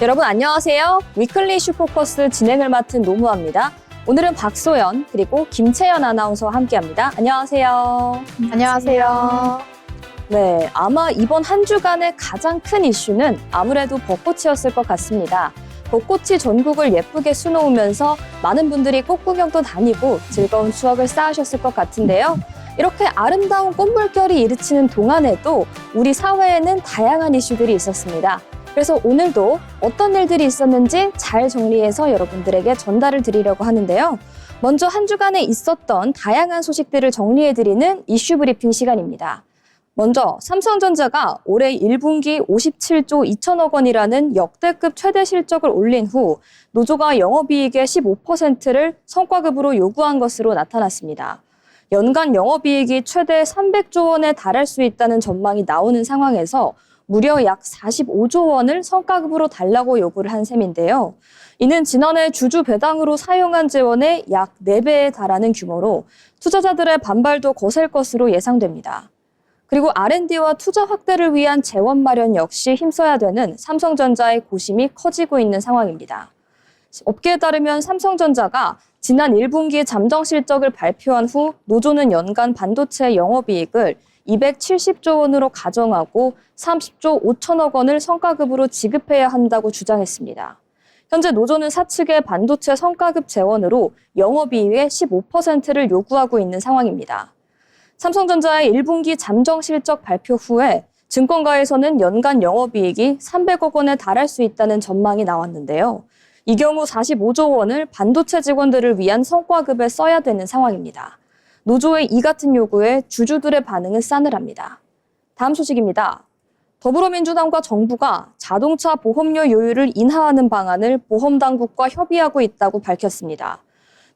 여러분 안녕하세요. 위클리 이슈포커스 진행을 맡은 노무아입니다. 오늘은 박소연 그리고 김채연 아나운서와 함께합니다. 안녕하세요. 안녕하세요. 네, 아마 이번 한 주간의 가장 큰 이슈는 아무래도 벚꽃이었을 것 같습니다. 벚꽃이 전국을 예쁘게 수놓으면서 많은 분들이 꽃구경도 다니고 즐거운 추억을 쌓으셨을 것 같은데요. 이렇게 아름다운 꽃물결이 일으키는 동안에도 우리 사회에는 다양한 이슈들이 있었습니다. 그래서 오늘도 어떤 일들이 있었는지 잘 정리해서 여러분들에게 전달을 드리려고 하는데요. 먼저 한 주간에 있었던 다양한 소식들을 정리해드리는 이슈 브리핑 시간입니다. 먼저 삼성전자가 올해 1분기 57조 2천억 원이라는 역대급 최대 실적을 올린 후 노조가 영업이익의 15%를 성과급으로 요구한 것으로 나타났습니다. 연간 영업이익이 최대 300조 원에 달할 수 있다는 전망이 나오는 상황에서 무려 약 45조 원을 성과급으로 달라고 요구를 한 셈인데요. 이는 지난해 주주 배당으로 사용한 재원의 약 4배에 달하는 규모로 투자자들의 반발도 거셀 것으로 예상됩니다. 그리고 R&D와 투자 확대를 위한 재원 마련 역시 힘써야 되는 삼성전자의 고심이 커지고 있는 상황입니다. 업계에 따르면 삼성전자가 지난 1분기 잠정 실적을 발표한 후 노조는 연간 반도체 영업이익을 270조 원으로 가정하고 30조 5천억 원을 성과급으로 지급해야 한다고 주장했습니다. 현재 노조는 사측의 반도체 성과급 재원으로 영업이익의 15%를 요구하고 있는 상황입니다. 삼성전자의 1분기 잠정 실적 발표 후에 증권가에서는 연간 영업이익이 300억 원에 달할 수 있다는 전망이 나왔는데요. 이 경우 45조 원을 반도체 직원들을 위한 성과급에 써야 되는 상황입니다. 노조의 이 같은 요구에 주주들의 반응은 싸늘합니다. 다음 소식입니다. 더불어민주당과 정부가 자동차 보험료 요율을 인하하는 방안을 보험당국과 협의하고 있다고 밝혔습니다.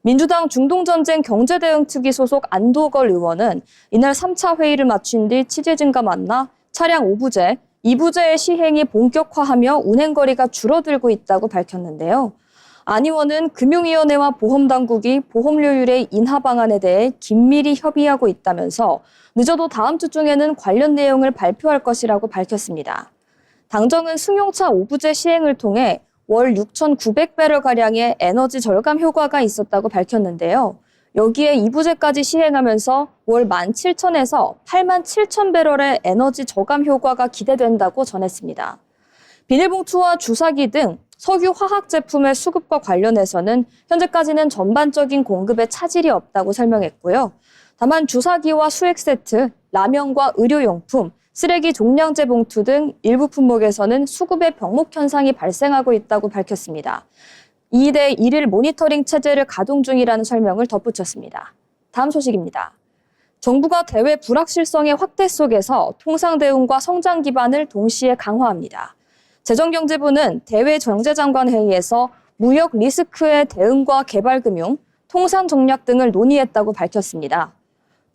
민주당 중동전쟁 경제대응특위 소속 안도걸 의원은 이날 3차 회의를 마친 뒤 취재진과 만나 차량 5부제, 2부제의 시행이 본격화하며 운행거리가 줄어들고 있다고 밝혔는데요. 안 의원은 금융위원회와 보험당국이 보험료율의 인하 방안에 대해 긴밀히 협의하고 있다면서 늦어도 다음 주 중에는 관련 내용을 발표할 것이라고 밝혔습니다. 당정은 승용차 5부제 시행을 통해 월 6,900배럴가량의 에너지 절감 효과가 있었다고 밝혔는데요. 여기에 2부제까지 시행하면서 월 17,000에서 87,000배럴의 에너지 저감 효과가 기대된다고 전했습니다. 비닐봉투와 주사기 등 석유 화학 제품의 수급과 관련해서는 현재까지는 전반적인 공급에 차질이 없다고 설명했고요. 다만 주사기와 수액 세트, 라면과 의료용품, 쓰레기 종량제 봉투 등 일부 품목에서는 수급의 병목 현상이 발생하고 있다고 밝혔습니다. 2대 1일 모니터링 체제를 가동 중이라는 설명을 덧붙였습니다. 다음 소식입니다. 정부가 대외 불확실성의 확대 속에서 통상대응과 성장 기반을 동시에 강화합니다. 재정경제부는 대외경제장관 회의에서 무역 리스크의 대응과 개발금융, 통상 정략 등을 논의했다고 밝혔습니다.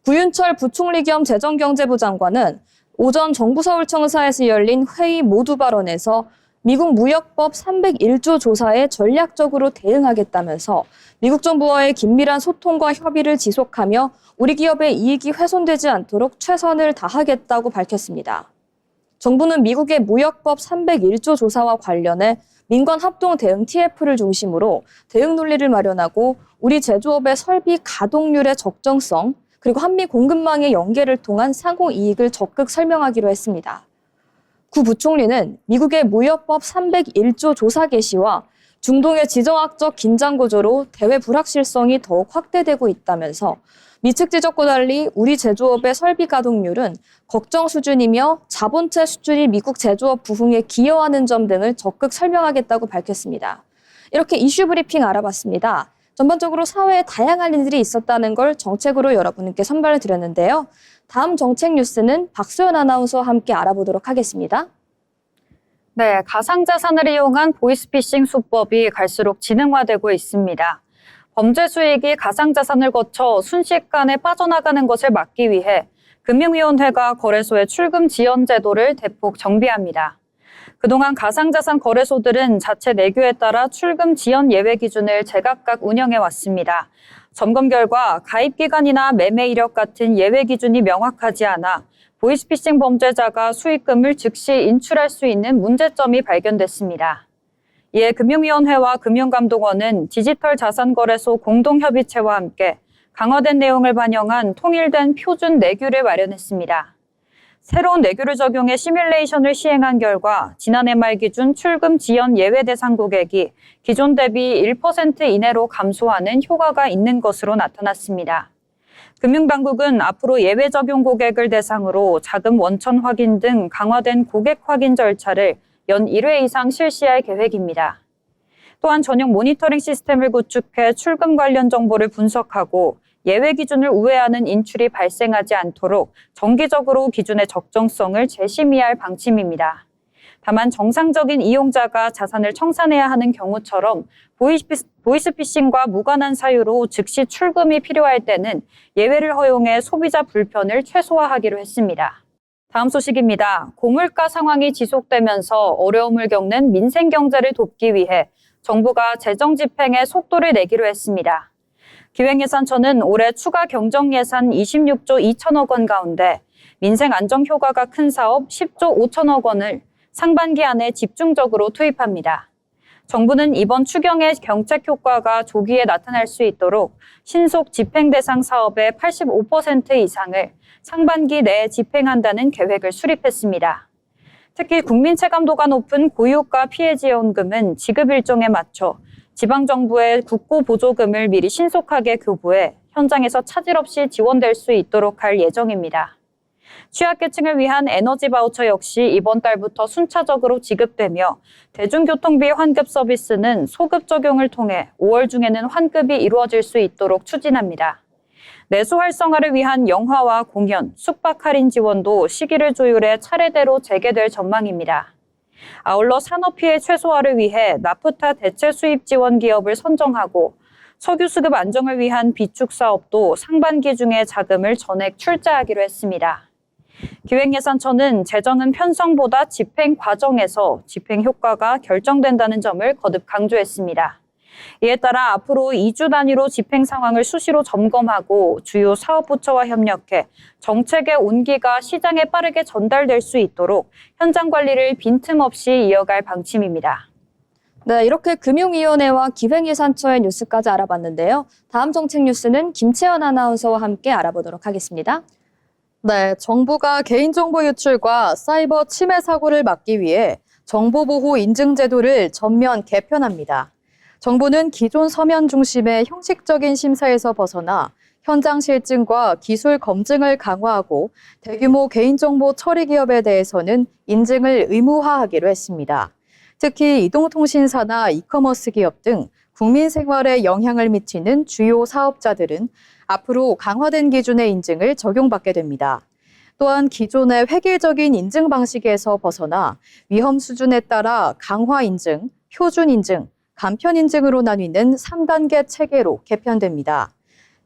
구윤철 부총리 겸 재정경제부 장관은 오전 정부 서울청사에서 열린 회의 모두 발언에서 미국 무역법 301조 조사에 전략적으로 대응하겠다면서 미국 정부와의 긴밀한 소통과 협의를 지속하며 우리 기업의 이익이 훼손되지 않도록 최선을 다하겠다고 밝혔습니다. 정부는 미국의 무역법 301조 조사와 관련해 민관 합동 대응 TF를 중심으로 대응 논리를 마련하고 우리 제조업의 설비 가동률의 적정성, 그리고 한미 공급망의 연계를 통한 상호 이익을 적극 설명하기로 했습니다. 구 부총리는 미국의 무역법 301조 조사 개시와 중동의 지정학적 긴장 구조로 대외 불확실성이 더욱 확대되고 있다면서 미측 지적과 달리 우리 제조업의 설비 가동률은 걱정 수준이며 자본체 수준이 미국 제조업 부흥에 기여하는 점 등을 적극 설명하겠다고 밝혔습니다. 이렇게 이슈 브리핑 알아봤습니다. 전반적으로 사회에 다양한 일들이 있었다는 걸 정책으로 여러분께 선발을 드렸는데요. 다음 정책 뉴스는 박소연 아나운서와 함께 알아보도록 하겠습니다. 네, 가상자산을 이용한 보이스피싱 수법이 갈수록 지능화되고 있습니다. 범죄 수익이 가상자산을 거쳐 순식간에 빠져나가는 것을 막기 위해 금융위원회가 거래소의 출금 지연 제도를 대폭 정비합니다. 그동안 가상자산 거래소들은 자체 내규에 따라 출금 지연 예외 기준을 제각각 운영해왔습니다. 점검 결과 가입기간이나 매매 이력 같은 예외 기준이 명확하지 않아 보이스피싱 범죄자가 수익금을 즉시 인출할 수 있는 문제점이 발견됐습니다. 이에 금융위원회와 금융감독원은 디지털 자산거래소 공동협의체와 함께 강화된 내용을 반영한 통일된 표준 내규를 마련했습니다. 새로운 내규를 적용해 시뮬레이션을 시행한 결과 지난해 말 기준 출금 지연 예외 대상 고객이 기존 대비 1% 이내로 감소하는 효과가 있는 것으로 나타났습니다. 금융당국은 앞으로 예외 적용 고객을 대상으로 자금 원천 확인 등 강화된 고객 확인 절차를 연 1회 이상 실시할 계획입니다. 또한 전용 모니터링 시스템을 구축해 출금 관련 정보를 분석하고 예외 기준을 우회하는 인출이 발생하지 않도록 정기적으로 기준의 적정성을 재심의할 방침입니다. 다만 정상적인 이용자가 자산을 청산해야 하는 경우처럼 보이스피싱과 무관한 사유로 즉시 출금이 필요할 때는 예외를 허용해 소비자 불편을 최소화하기로 했습니다. 다음 소식입니다. 고물가 상황이 지속되면서 어려움을 겪는 민생 경제를 돕기 위해 정부가 재정 집행에 속도를 내기로 했습니다. 기획예산처는 올해 추가 경정예산 26조 2천억 원 가운데 민생 안정 효과가 큰 사업 10조 5천억 원을 상반기 안에 집중적으로 투입합니다. 정부는 이번 추경의 경책 효과가 조기에 나타날 수 있도록 신속 집행 대상 사업의 85% 이상을 상반기 내에 집행한다는 계획을 수립했습니다. 특히 국민 체감도가 높은 고유가 피해 지원금은 지급 일정에 맞춰 지방정부의 국고 보조금을 미리 신속하게 교부해 현장에서 차질 없이 지원될 수 있도록 할 예정입니다. 취약계층을 위한 에너지 바우처 역시 이번 달부터 순차적으로 지급되며 대중교통비 환급 서비스는 소급 적용을 통해 5월 중에는 환급이 이루어질 수 있도록 추진합니다. 내수 활성화를 위한 영화와 공연, 숙박 할인 지원도 시기를 조율해 차례대로 재개될 전망입니다. 아울러 산업 피해 최소화를 위해 나프타 대체 수입 지원 기업을 선정하고 석유 수급 안정을 위한 비축 사업도 상반기 중에 자금을 전액 출자하기로 했습니다. 기획예산처는 재정은 편성보다 집행 과정에서 집행 효과가 결정된다는 점을 거듭 강조했습니다. 이에 따라 앞으로 2주 단위로 집행 상황을 수시로 점검하고 주요 사업부처와 협력해 정책의 온기가 시장에 빠르게 전달될 수 있도록 현장 관리를 빈틈없이 이어갈 방침입니다. 네, 이렇게 금융위원회와 기획예산처의 뉴스까지 알아봤는데요. 다음 정책 뉴스는 김채연 아나운서와 함께 알아보도록 하겠습니다. 네, 정부가 개인정보 유출과 사이버 침해 사고를 막기 위해 정보보호 인증제도를 전면 개편합니다. 정부는 기존 서면 중심의 형식적인 심사에서 벗어나 현장 실증과 기술 검증을 강화하고 대규모 개인정보 처리 기업에 대해서는 인증을 의무화하기로 했습니다. 특히 이동통신사나 이커머스 기업 등 국민 생활에 영향을 미치는 주요 사업자들은 앞으로 강화된 기준의 인증을 적용받게 됩니다. 또한 기존의 획일적인 인증 방식에서 벗어나 위험 수준에 따라 강화 인증, 표준 인증, 간편 인증으로 나뉘는 3단계 체계로 개편됩니다.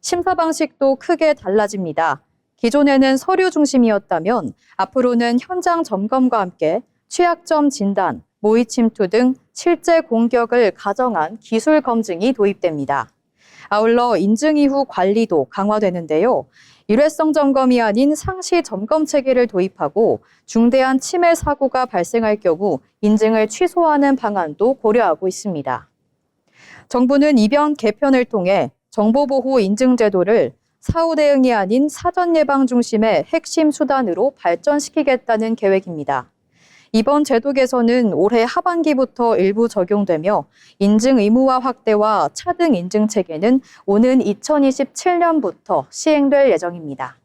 심사 방식도 크게 달라집니다. 기존에는 서류 중심이었다면 앞으로는 현장 점검과 함께 취약점 진단, 모의 침투 등 실제 공격을 가정한 기술 검증이 도입됩니다. 아울러 인증 이후 관리도 강화되는데요. 일회성 점검이 아닌 상시 점검 체계를 도입하고 중대한 침해 사고가 발생할 경우 인증을 취소하는 방안도 고려하고 있습니다. 정부는 이번 개편을 통해 정보보호 인증제도를 사후 대응이 아닌 사전 예방 중심의 핵심 수단으로 발전시키겠다는 계획입니다. 이번 제도 개선은 올해 하반기부터 일부 적용되며 인증 의무화 확대와 차등 인증 체계는 오는 2027년부터 시행될 예정입니다.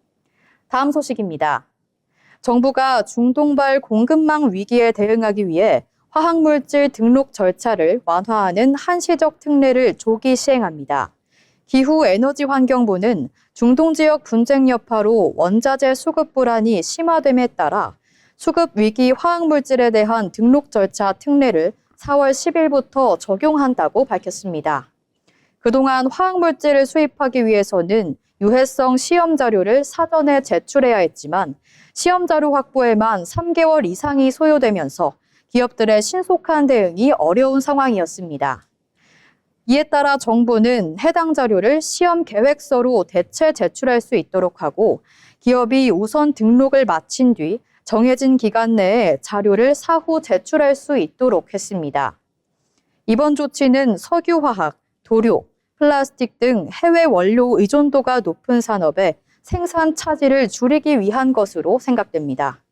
다음 소식입니다. 정부가 중동발 공급망 위기에 대응하기 위해 화학물질 등록 절차를 완화하는 한시적 특례를 조기 시행합니다. 기후에너지환경부는 중동 지역 분쟁 여파로 원자재 수급 불안이 심화됨에 따라 수급 위기 화학물질에 대한 등록 절차 특례를 4월 10일부터 적용한다고 밝혔습니다. 그동안 화학물질을 수입하기 위해서는 유해성 시험 자료를 사전에 제출해야 했지만 시험 자료 확보에만 3개월 이상이 소요되면서 기업들의 신속한 대응이 어려운 상황이었습니다. 이에 따라 정부는 해당 자료를 시험 계획서로 대체 제출할 수 있도록 하고 기업이 우선 등록을 마친 뒤 정해진 기간 내에 자료를 사후 제출할 수 있도록 했습니다. 이번 조치는 석유화학, 도료, 플라스틱 등 해외 원료 의존도가 높은 산업의 생산 차질을 줄이기 위한 것으로 생각됩니다.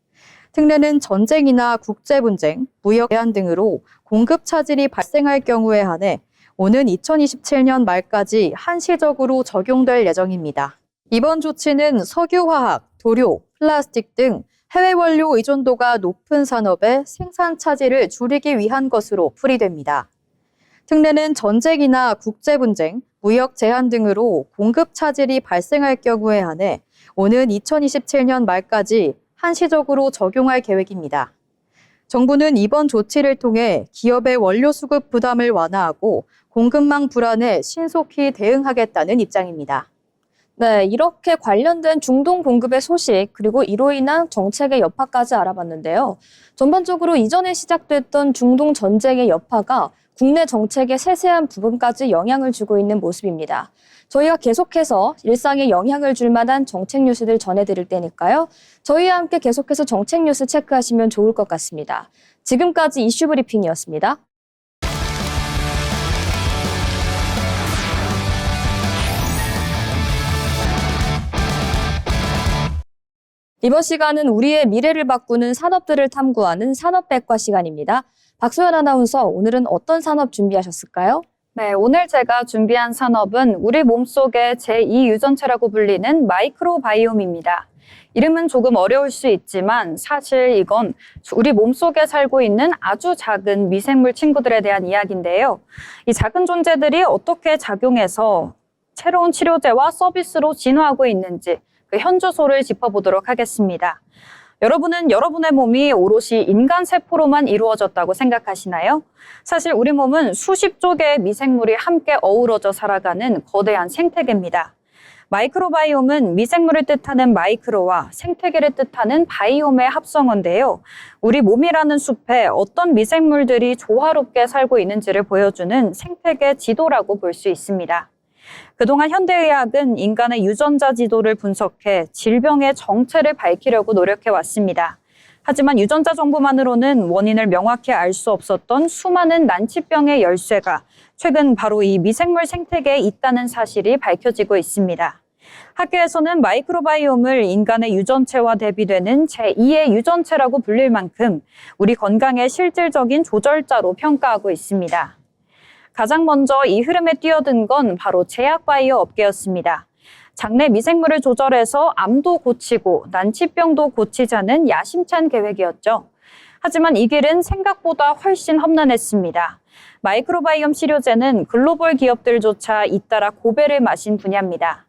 특례는 전쟁이나 국제분쟁, 무역 제한 등으로 공급 차질이 발생할 경우에 한해 오는 2027년 말까지 한시적으로 적용될 예정입니다. 이번 조치는 석유화학, 도료, 플라스틱 등 해외 원료 의존도가 높은 산업의 생산 차질을 줄이기 위한 것으로 풀이됩니다. 특례는 전쟁이나 국제분쟁, 무역 제한 등으로 공급 차질이 발생할 경우에 한해 오는 2027년 말까지 한시적으로 적용할 계획입니다. 정부는 이번 조치를 통해 기업의 원료 수급 부담을 완화하고 공급망 불안에 신속히 대응하겠다는 입장입니다. 네, 이렇게 관련된 중동 공급의 소식 그리고 이로 인한 정책의 여파까지 알아봤는데요. 전반적으로 이전에 시작됐던 중동 전쟁의 여파가 국내 정책의 세세한 부분까지 영향을 주고 있는 모습입니다. 저희가 계속해서 일상에 영향을 줄 만한 정책 뉴스들 전해드릴 테니까요. 저희와 함께 계속해서 정책 뉴스 체크하시면 좋을 것 같습니다. 지금까지 이슈 브리핑이었습니다. 이번 시간은 우리의 미래를 바꾸는 산업들을 탐구하는 산업백과 시간입니다. 박소연 아나운서, 오늘은 어떤 산업 준비하셨을까요? 네, 오늘 제가 준비한 산업은 우리 몸속의 제2 유전체라고 불리는 마이크로바이옴입니다. 이름은 조금 어려울 수 있지만 사실 이건 우리 몸속에 살고 있는 아주 작은 미생물 친구들에 대한 이야기인데요. 이 작은 존재들이 어떻게 작용해서 새로운 치료제와 서비스로 진화하고 있는지 그 현주소를 짚어보도록 하겠습니다. 여러분은 여러분의 몸이 오롯이 인간 세포로만 이루어졌다고 생각하시나요? 사실 우리 몸은 수십조 개의 미생물이 함께 어우러져 살아가는 거대한 생태계입니다. 마이크로바이옴은 미생물을 뜻하는 마이크로와 생태계를 뜻하는 바이옴의 합성어인데요. 우리 몸이라는 숲에 어떤 미생물들이 조화롭게 살고 있는지를 보여주는 생태계 지도라고 볼 수 있습니다. 그동안 현대의학은 인간의 유전자 지도를 분석해 질병의 정체를 밝히려고 노력해왔습니다. 하지만 유전자 정보만으로는 원인을 명확히 알 수 없었던 수많은 난치병의 열쇠가 최근 바로 이 미생물 생태계에 있다는 사실이 밝혀지고 있습니다. 학계에서는 마이크로바이옴을 인간의 유전체와 대비되는 제2의 유전체라고 불릴 만큼 우리 건강의 실질적인 조절자로 평가하고 있습니다. 가장 먼저 이 흐름에 뛰어든 건 바로 제약바이오 업계였습니다. 장내 미생물을 조절해서 암도 고치고 난치병도 고치자는 야심찬 계획이었죠. 하지만 이 길은 생각보다 훨씬 험난했습니다. 마이크로바이옴 치료제는 글로벌 기업들조차 잇따라 고배를 마신 분야입니다.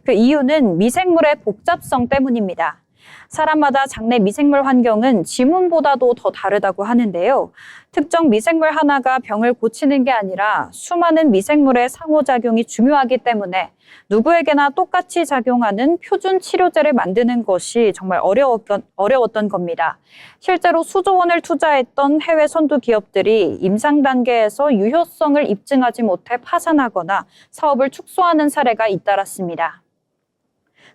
그 이유는 미생물의 복잡성 때문입니다. 사람마다 장내 미생물 환경은 지문보다도 더 다르다고 하는데요. 특정 미생물 하나가 병을 고치는 게 아니라 수많은 미생물의 상호작용이 중요하기 때문에 누구에게나 똑같이 작용하는 표준 치료제를 만드는 것이 정말 어려웠던 겁니다. 실제로 수조 원을 투자했던 해외 선두 기업들이 임상 단계에서 유효성을 입증하지 못해 파산하거나 사업을 축소하는 사례가 잇따랐습니다.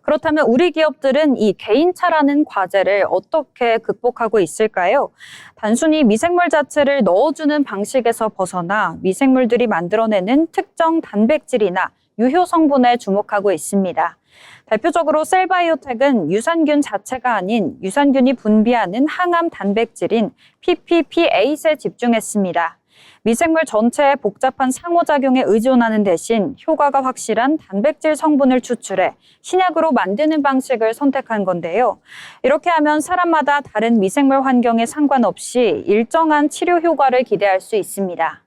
그렇다면 우리 기업들은 이 개인차라는 과제를 어떻게 극복하고 있을까요? 단순히 미생물 자체를 넣어주는 방식에서 벗어나 미생물들이 만들어내는 특정 단백질이나 유효 성분에 주목하고 있습니다. 대표적으로 셀바이오텍은 유산균 자체가 아닌 유산균이 분비하는 항암 단백질인 PPP8에 집중했습니다. 미생물 전체의 복잡한 상호작용에 의존하는 대신 효과가 확실한 단백질 성분을 추출해 신약으로 만드는 방식을 선택한 건데요. 이렇게 하면 사람마다 다른 미생물 환경에 상관없이 일정한 치료 효과를 기대할 수 있습니다.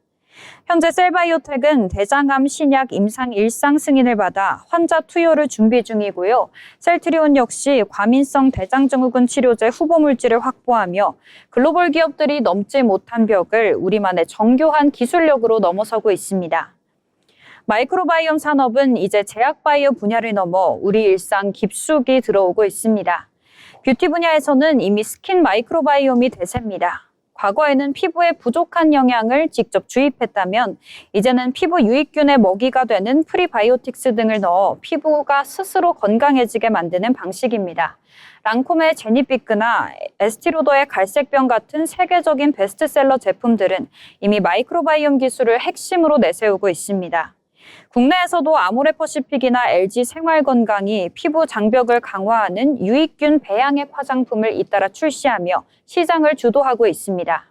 현재 셀바이오텍은 대장암 신약 임상 1상 승인을 받아 환자 투여를 준비 중이고요. 셀트리온 역시 과민성 대장증후군 치료제 후보 물질을 확보하며 글로벌 기업들이 넘지 못한 벽을 우리만의 정교한 기술력으로 넘어서고 있습니다. 마이크로바이옴 산업은 이제 제약바이오 분야를 넘어 우리 일상 깊숙이 들어오고 있습니다. 뷰티 분야에서는 이미 스킨 마이크로바이옴이 대세입니다. 과거에는 피부에 부족한 영양을 직접 주입했다면 이제는 피부 유익균의 먹이가 되는 프리바이오틱스 등을 넣어 피부가 스스로 건강해지게 만드는 방식입니다. 랑콤의 제니피크나 에스티로더의 갈색병 같은 세계적인 베스트셀러 제품들은 이미 마이크로바이옴 기술을 핵심으로 내세우고 있습니다. 국내에서도 아모레퍼시픽이나 LG 생활건강이 피부 장벽을 강화하는 유익균 배양액 화장품을 잇따라 출시하며 시장을 주도하고 있습니다.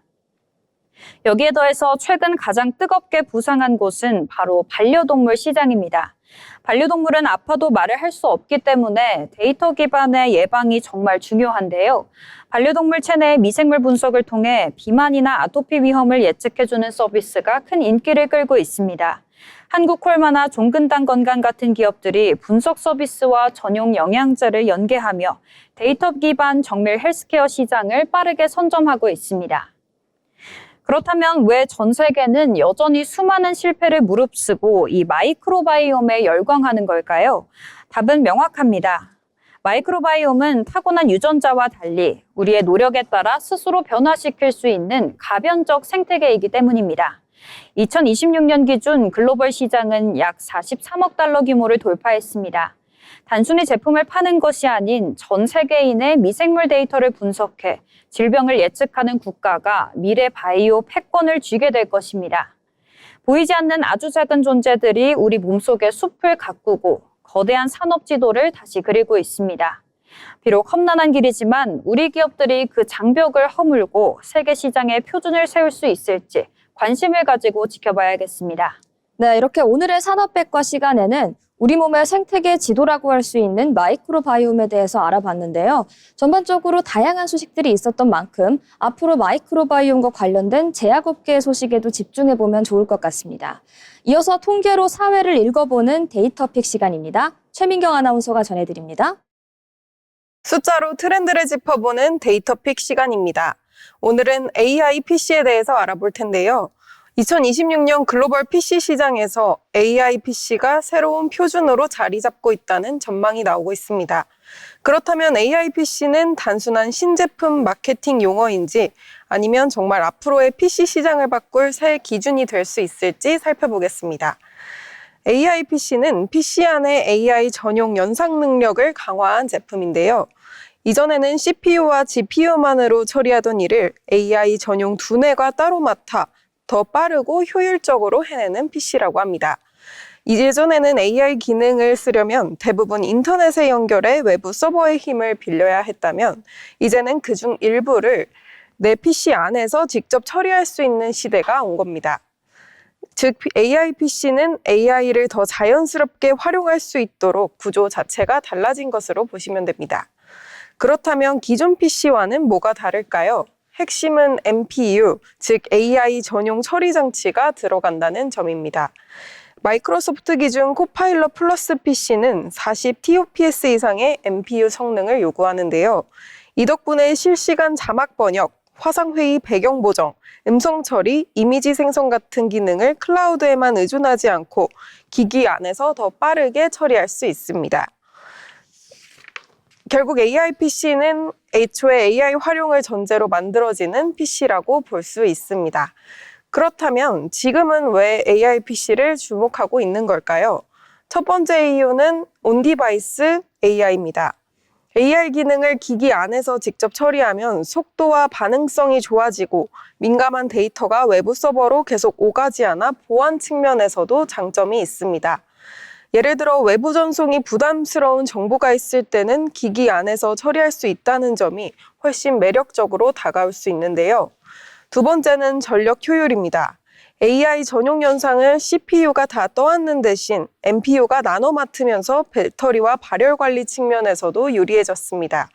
여기에 더해서 최근 가장 뜨겁게 부상한 곳은 바로 반려동물 시장입니다. 반려동물은 아파도 말을 할 수 없기 때문에 데이터 기반의 예방이 정말 중요한데요. 반려동물 체내의 미생물 분석을 통해 비만이나 아토피 위험을 예측해주는 서비스가 큰 인기를 끌고 있습니다. 한국콜마나 종근당 건강 같은 기업들이 분석 서비스와 전용 영양제를 연계하며 데이터 기반 정밀 헬스케어 시장을 빠르게 선점하고 있습니다. 그렇다면 왜 전 세계는 여전히 수많은 실패를 무릅쓰고 이 마이크로바이옴에 열광하는 걸까요? 답은 명확합니다. 마이크로바이옴은 타고난 유전자와 달리 우리의 노력에 따라 스스로 변화시킬 수 있는 가변적 생태계이기 때문입니다. 2026년 기준 글로벌 시장은 약 43억 달러 규모를 돌파했습니다. 단순히 제품을 파는 것이 아닌 전 세계인의 미생물 데이터를 분석해 질병을 예측하는 국가가 미래 바이오 패권을 쥐게 될 것입니다. 보이지 않는 아주 작은 존재들이 우리 몸속의 숲을 가꾸고 거대한 산업 지도를 다시 그리고 있습니다. 비록 험난한 길이지만 우리 기업들이 그 장벽을 허물고 세계 시장의 표준을 세울 수 있을지 관심을 가지고 지켜봐야겠습니다. 네, 이렇게 오늘의 산업백과 시간에는 우리 몸의 생태계 지도라고 할 수 있는 마이크로바이옴에 대해서 알아봤는데요. 전반적으로 다양한 소식들이 있었던 만큼 앞으로 마이크로바이옴과 관련된 제약업계의 소식에도 집중해보면 좋을 것 같습니다. 이어서 통계로 사회를 읽어보는 데이터픽 시간입니다. 최민경 아나운서가 전해드립니다. 숫자로 트렌드를 짚어보는 데이터픽 시간입니다. 오늘은 AI PC에 대해서 알아볼 텐데요. 2026년 글로벌 PC 시장에서 AI PC가 새로운 표준으로 자리 잡고 있다는 전망이 나오고 있습니다. 그렇다면 AI PC는 단순한 신제품 마케팅 용어인지 아니면 정말 앞으로의 PC 시장을 바꿀 새 기준이 될 수 있을지 살펴보겠습니다. AI PC는 PC 안에 AI 전용 연상 능력을 강화한 제품인데요. 이전에는 CPU와 GPU만으로 처리하던 일을 AI 전용 두뇌가 따로 맡아 더 빠르고 효율적으로 해내는 PC라고 합니다. 예전에는 AI 기능을 쓰려면 대부분 인터넷에 연결해 외부 서버의 힘을 빌려야 했다면 이제는 그중 일부를 내 PC 안에서 직접 처리할 수 있는 시대가 온 겁니다. 즉 AI PC는 AI를 더 자연스럽게 활용할 수 있도록 구조 자체가 달라진 것으로 보시면 됩니다. 그렇다면 기존 PC와는 뭐가 다를까요? 핵심은 NPU, 즉 AI 전용 처리 장치가 들어간다는 점입니다. 마이크로소프트 기준 코파일럿 플러스 PC는 40 TOPS 이상의 NPU 성능을 요구하는데요. 이 덕분에 실시간 자막 번역, 화상회의 배경 보정, 음성 처리, 이미지 생성 같은 기능을 클라우드에만 의존하지 않고 기기 안에서 더 빠르게 처리할 수 있습니다. 결국 AI PC는 애초에 AI 활용을 전제로 만들어지는 PC라고 볼 수 있습니다. 그렇다면 지금은 왜 AI PC를 주목하고 있는 걸까요? 첫 번째 이유는 온디바이스 AI입니다. AI 기능을 기기 안에서 직접 처리하면 속도와 반응성이 좋아지고 민감한 데이터가 외부 서버로 계속 오가지 않아 보안 측면에서도 장점이 있습니다. 예를 들어 외부 전송이 부담스러운 정보가 있을 때는 기기 안에서 처리할 수 있다는 점이 훨씬 매력적으로 다가올 수 있는데요. 두 번째는 전력 효율입니다. AI 전용 연상을 CPU가 다 떠안는 대신 NPU가 나눠 맡으면서 배터리와 발열 관리 측면에서도 유리해졌습니다.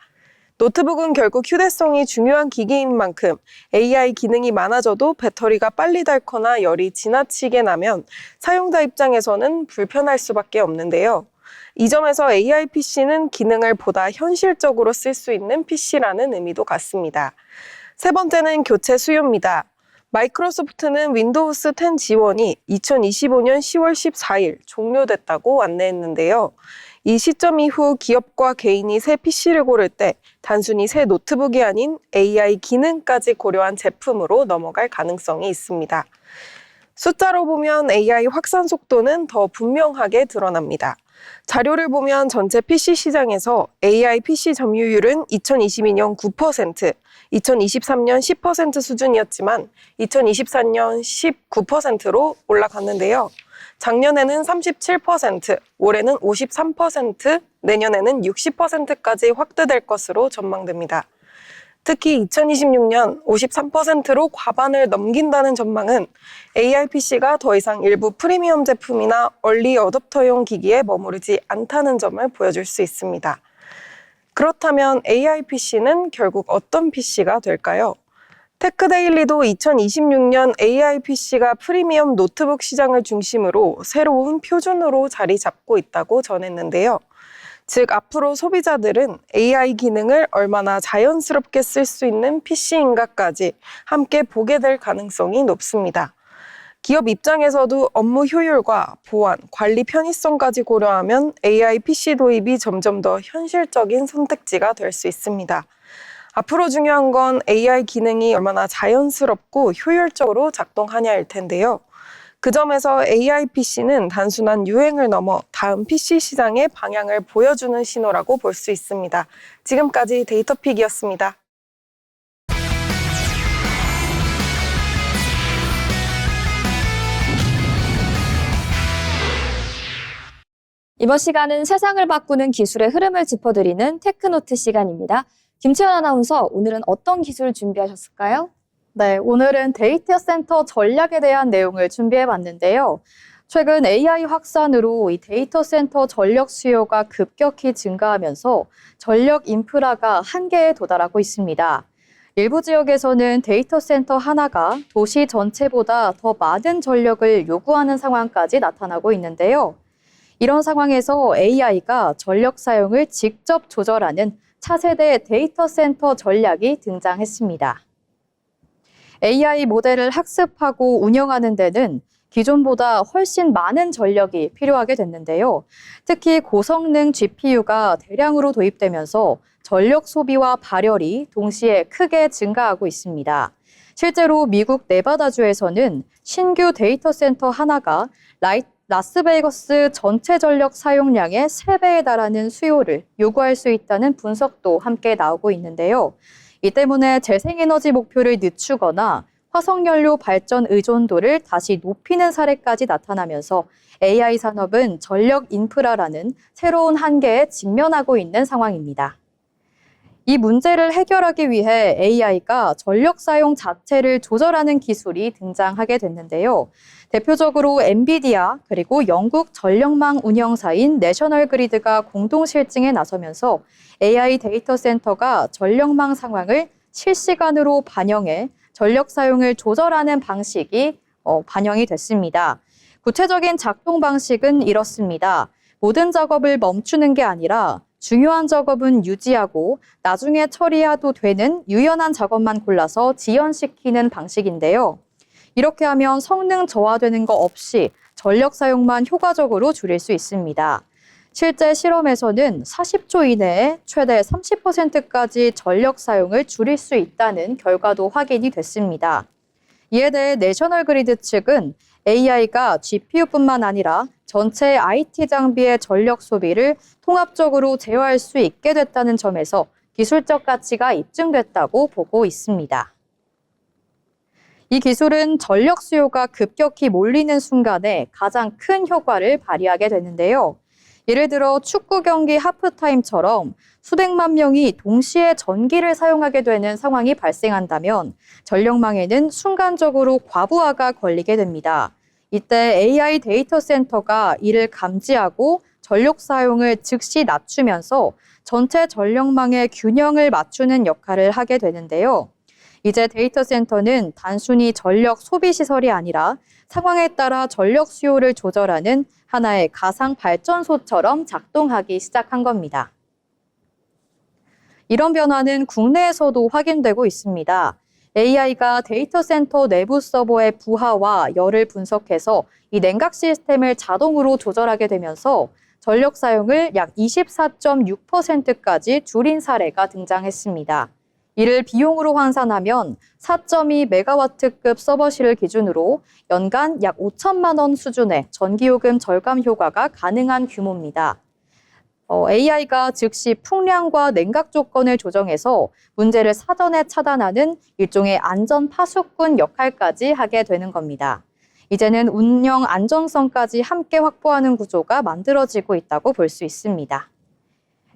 노트북은 결국 휴대성이 중요한 기기인 만큼 AI 기능이 많아져도 배터리가 빨리 닳거나 열이 지나치게 나면 사용자 입장에서는 불편할 수밖에 없는데요. 이 점에서 AI PC는 기능을 보다 현실적으로 쓸 수 있는 PC라는 의미도 같습니다. 세 번째는 교체 수요입니다. 마이크로소프트는 윈도우스 10 지원이 2025년 10월 14일 종료됐다고 안내했는데요. 이 시점 이후 기업과 개인이 새 PC를 고를 때 단순히 새 노트북이 아닌 AI 기능까지 고려한 제품으로 넘어갈 가능성이 있습니다. 숫자로 보면 AI 확산 속도는 더 분명하게 드러납니다. 자료를 보면 전체 PC 시장에서 AI PC 점유율은 2022년 9%, 2023년 10% 수준이었지만 2024년 19%로 올라갔는데요. 작년에는 37%, 올해는 53%, 내년에는 60%까지 확대될 것으로 전망됩니다. 특히 2026년 53%로 과반을 넘긴다는 전망은 AI PC가 더 이상 일부 프리미엄 제품이나 얼리 어댑터용 기기에 머무르지 않다는 점을 보여줄 수 있습니다. 그렇다면 AI PC는 결국 어떤 PC가 될까요? 테크데일리도 2026년 AI PC가 프리미엄 노트북 시장을 중심으로 새로운 표준으로 자리 잡고 있다고 전했는데요. 즉, 앞으로 소비자들은 AI 기능을 얼마나 자연스럽게 쓸 수 있는 PC인가까지 함께 보게 될 가능성이 높습니다. 기업 입장에서도 업무 효율과 보안, 관리 편의성까지 고려하면 AI PC 도입이 점점 더 현실적인 선택지가 될 수 있습니다. 앞으로 중요한 건 AI 기능이 얼마나 자연스럽고 효율적으로 작동하냐일 텐데요. 그 점에서 AI PC는 단순한 유행을 넘어 다음 PC 시장의 방향을 보여주는 신호라고 볼 수 있습니다. 지금까지 데이터픽이었습니다. 이번 시간은 세상을 바꾸는 기술의 흐름을 짚어드리는 테크노트 시간입니다. 김채연 아나운서, 오늘은 어떤 기술 준비하셨을까요? 네, 오늘은 데이터 센터 전략에 대한 내용을 준비해봤는데요. 최근 AI 확산으로 이 데이터 센터 전력 수요가 급격히 증가하면서 전력 인프라가 한계에 도달하고 있습니다. 일부 지역에서는 데이터 센터 하나가 도시 전체보다 더 많은 전력을 요구하는 상황까지 나타나고 있는데요. 이런 상황에서 AI가 전력 사용을 직접 조절하는 차세대 데이터 센터 전략이 등장했습니다. AI 모델을 학습하고 운영하는 데는 기존보다 훨씬 많은 전력이 필요하게 됐는데요. 특히 고성능 GPU가 대량으로 도입되면서 전력 소비와 발열이 동시에 크게 증가하고 있습니다. 실제로 미국 네바다주에서는 신규 데이터 센터 하나가 라스베이거스 전체 전력 사용량의 3배에 달하는 수요를 요구할 수 있다는 분석도 함께 나오고 있는데요. 이 때문에 재생에너지 목표를 늦추거나 화석연료 발전 의존도를 다시 높이는 사례까지 나타나면서 AI 산업은 전력 인프라라는 새로운 한계에 직면하고 있는 상황입니다. 이 문제를 해결하기 위해 AI가 전력 사용 자체를 조절하는 기술이 등장하게 됐는데요. 대표적으로 엔비디아 그리고 영국 전력망 운영사인 내셔널 그리드가 공동 실증에 나서면서 AI 데이터 센터가 전력망 상황을 실시간으로 반영해 전력 사용을 조절하는 방식이 반영이 됐습니다. 구체적인 작동 방식은 이렇습니다. 모든 작업을 멈추는 게 아니라 중요한 작업은 유지하고 나중에 처리해도 되는 유연한 작업만 골라서 지연시키는 방식인데요. 이렇게 하면 성능 저하되는 거 없이 전력 사용만 효과적으로 줄일 수 있습니다. 실제 실험에서는 40초 이내에 최대 30%까지 전력 사용을 줄일 수 있다는 결과도 확인이 됐습니다. 이에 대해 내셔널 그리드 측은 AI가 GPU뿐만 아니라 전체 IT 장비의 전력 소비를 통합적으로 제어할 수 있게 됐다는 점에서 기술적 가치가 입증됐다고 보고 있습니다. 이 기술은 전력 수요가 급격히 몰리는 순간에 가장 큰 효과를 발휘하게 되는데요. 예를 들어 축구 경기 하프타임처럼 수백만 명이 동시에 전기를 사용하게 되는 상황이 발생한다면 전력망에는 순간적으로 과부하가 걸리게 됩니다. 이때 AI 데이터 센터가 이를 감지하고 전력 사용을 즉시 낮추면서 전체 전력망의 균형을 맞추는 역할을 하게 되는데요. 이제 데이터 센터는 단순히 전력 소비 시설이 아니라 상황에 따라 전력 수요를 조절하는 하나의 가상 발전소처럼 작동하기 시작한 겁니다. 이런 변화는 국내에서도 확인되고 있습니다. AI가 데이터 센터 내부 서버의 부하와 열을 분석해서 이 냉각 시스템을 자동으로 조절하게 되면서 전력 사용을 약 24.6%까지 줄인 사례가 등장했습니다. 이를 비용으로 환산하면 4.2메가와트급 서버실을 기준으로 연간 약 5천만 원 수준의 전기요금 절감 효과가 가능한 규모입니다. AI가 즉시 풍량과 냉각 조건을 조정해서 문제를 사전에 차단하는 일종의 안전 파수꾼 역할까지 하게 되는 겁니다. 이제는 운영 안정성까지 함께 확보하는 구조가 만들어지고 있다고 볼 수 있습니다.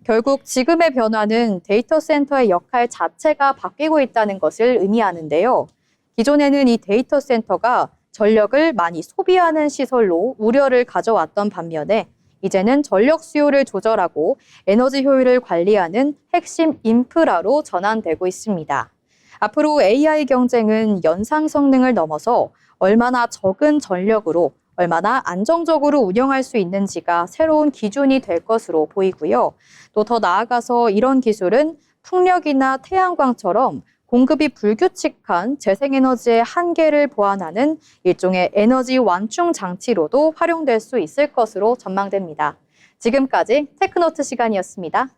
결국 지금의 변화는 데이터 센터의 역할 자체가 바뀌고 있다는 것을 의미하는데요. 기존에는 이 데이터 센터가 전력을 많이 소비하는 시설로 우려를 가져왔던 반면에 이제는 전력 수요를 조절하고 에너지 효율을 관리하는 핵심 인프라로 전환되고 있습니다. 앞으로 AI 경쟁은 연상 성능을 넘어서 얼마나 적은 전력으로 얼마나 안정적으로 운영할 수 있는지가 새로운 기준이 될 것으로 보이고요. 또 더 나아가서 이런 기술은 풍력이나 태양광처럼 공급이 불규칙한 재생에너지의 한계를 보완하는 일종의 에너지 완충 장치로도 활용될 수 있을 것으로 전망됩니다. 지금까지 테크노트 시간이었습니다.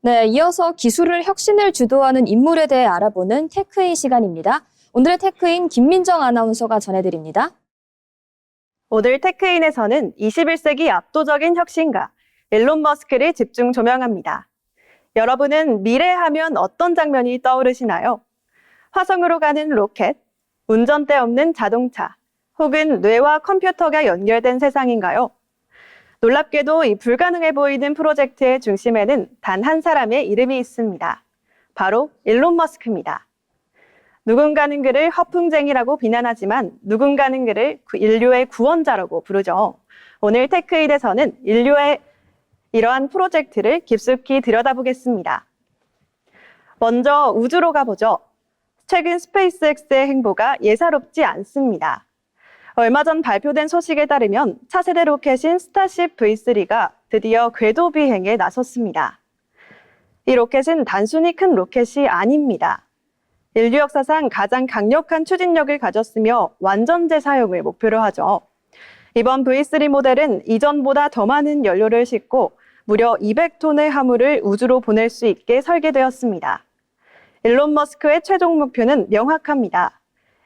네, 이어서 기술을 혁신을 주도하는 인물에 대해 알아보는 테크인 시간입니다. 오늘의 테크인 김민정 아나운서가 전해드립니다. 오늘 테크인에서는 21세기 압도적인 혁신가 일론 머스크를 집중 조명합니다. 여러분은 미래하면 어떤 장면이 떠오르시나요? 화성으로 가는 로켓, 운전대 없는 자동차, 혹은 뇌와 컴퓨터가 연결된 세상인가요? 놀랍게도 이 불가능해 보이는 프로젝트의 중심에는 단 한 사람의 이름이 있습니다. 바로 일론 머스크입니다. 누군가는 그를 허풍쟁이라고 비난하지만 누군가는 그를 인류의 구원자라고 부르죠. 오늘 테크인에서는 인류의 이러한 프로젝트를 깊숙이 들여다보겠습니다. 먼저 우주로 가보죠. 최근 스페이스X의 행보가 예사롭지 않습니다. 얼마 전 발표된 소식에 따르면 차세대 로켓인 스타쉽 V3가 드디어 궤도 비행에 나섰습니다. 이 로켓은 단순히 큰 로켓이 아닙니다. 인류 역사상 가장 강력한 추진력을 가졌으며 완전제 사용을 목표로 하죠. 이번 V3 모델은 이전보다 더 많은 연료를 싣고 무려 200톤의 화물을 우주로 보낼 수 있게 설계되었습니다. 일론 머스크의 최종 목표는 명확합니다.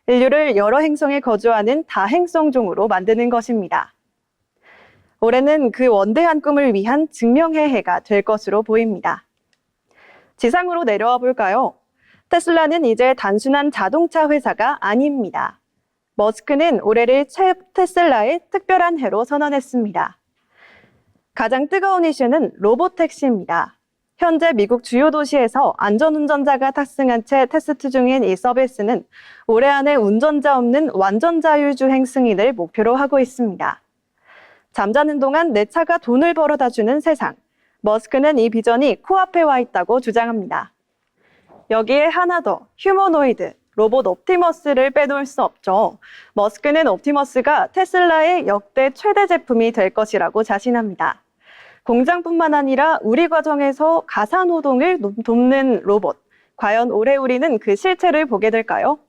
인류를 여러 행성에 거주하는 다행성종으로 만드는 것입니다. 올해는 그 원대한 꿈을 위한 증명의 해가 될 것으로 보입니다. 지상으로 내려와 볼까요? 테슬라는 이제 단순한 자동차 회사가 아닙니다. 머스크는 올해를 테슬라의 특별한 해로 선언했습니다. 가장 뜨거운 이슈는 로보택시입니다. 현재 미국 주요 도시에서 안전운전자가 탑승한 채 테스트 중인 이 서비스는 올해 안에 운전자 없는 완전 자율주행 승인을 목표로 하고 있습니다. 잠자는 동안 내 차가 돈을 벌어다 주는 세상. 머스크는 이 비전이 코앞에 와 있다고 주장합니다. 여기에 하나 더, 휴머노이드, 로봇 옵티머스를 빼놓을 수 없죠. 머스크는 옵티머스가 테슬라의 역대 최대 제품이 될 것이라고 자신합니다. 공장뿐만 아니라 우리 과정에서 가사노동을 돕는 로봇. 과연 올해 우리는 그 실체를 보게 될까요?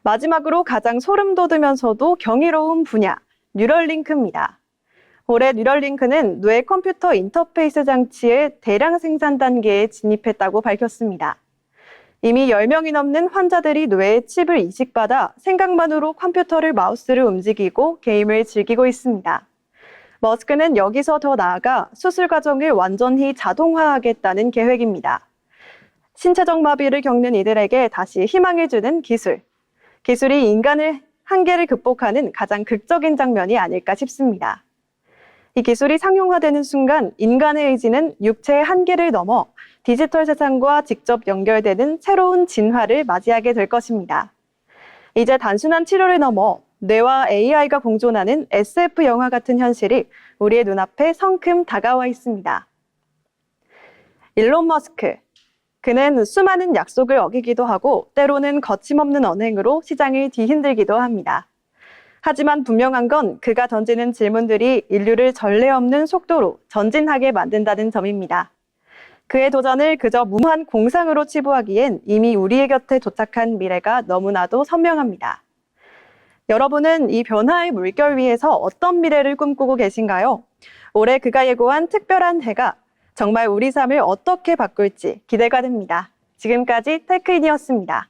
마지막으로 가장 소름 돋으면서도 경이로운 분야, 뉴럴링크입니다. 올해 뉴럴링크는 뇌 컴퓨터 인터페이스 장치의 대량 생산 단계에 진입했다고 밝혔습니다. 이미 10명이 넘는 환자들이 뇌에 칩을 이식받아 생각만으로 컴퓨터를 마우스를 움직이고 게임을 즐기고 있습니다. 머스크는 여기서 더 나아가 수술 과정을 완전히 자동화하겠다는 계획입니다. 신체적 마비를 겪는 이들에게 다시 희망을 주는 기술. 기술이 인간의 한계를 극복하는 가장 극적인 장면이 아닐까 싶습니다. 이 기술이 상용화되는 순간 인간의 의지는 육체의 한계를 넘어 디지털 세상과 직접 연결되는 새로운 진화를 맞이하게 될 것입니다. 이제 단순한 치료를 넘어 뇌와 AI가 공존하는 SF 영화 같은 현실이 우리의 눈앞에 성큼 다가와 있습니다. 일론 머스크. 그는 수많은 약속을 어기기도 하고 때로는 거침없는 언행으로 시장을 뒤흔들기도 합니다. 하지만 분명한 건 그가 던지는 질문들이 인류를 전례 없는 속도로 전진하게 만든다는 점입니다. 그의 도전을 그저 무모한 공상으로 치부하기엔 이미 우리의 곁에 도착한 미래가 너무나도 선명합니다. 여러분은 이 변화의 물결 위에서 어떤 미래를 꿈꾸고 계신가요? 올해 그가 예고한 특별한 해가 정말 우리 삶을 어떻게 바꿀지 기대가 됩니다. 지금까지 테크인이었습니다.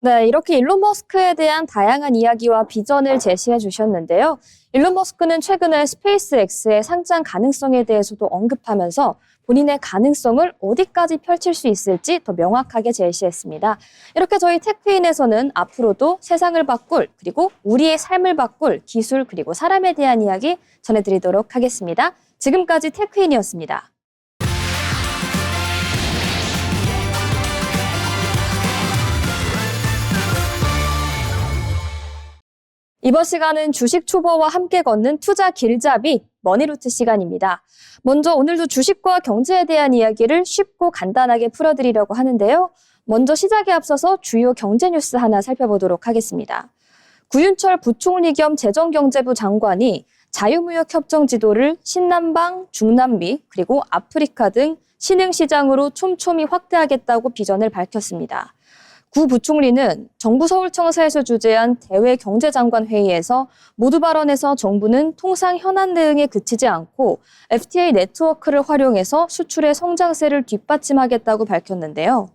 네, 이렇게 일론 머스크에 대한 다양한 이야기와 비전을 제시해 주셨는데요. 일론 머스크는 최근에 스페이스X의 상장 가능성에 대해서도 언급하면서 본인의 가능성을 어디까지 펼칠 수 있을지 더 명확하게 제시했습니다. 이렇게 저희 테크인에서는 앞으로도 세상을 바꿀 그리고 우리의 삶을 바꿀 기술 그리고 사람에 대한 이야기 전해드리도록 하겠습니다. 지금까지 테크인이었습니다. 이번 시간은 주식 초보와 함께 걷는 투자 길잡이 머니루트 시간입니다. 먼저 오늘도 주식과 경제에 대한 이야기를 쉽고 간단하게 풀어드리려고 하는데요. 먼저 시작에 앞서서 주요 경제 뉴스 하나 살펴보도록 하겠습니다. 구윤철 부총리 겸 재정경제부 장관이 자유무역 협정 지도를 신남방, 중남미, 그리고 아프리카 등 신흥시장으로 촘촘히 확대하겠다고 비전을 밝혔습니다. 구 부총리는 정부 서울청사에서 주재한 대외 경제장관 회의에서 모두 발언에서 정부는 통상 현안 대응에 그치지 않고 FTA 네트워크를 활용해서 수출의 성장세를 뒷받침하겠다고 밝혔는데요.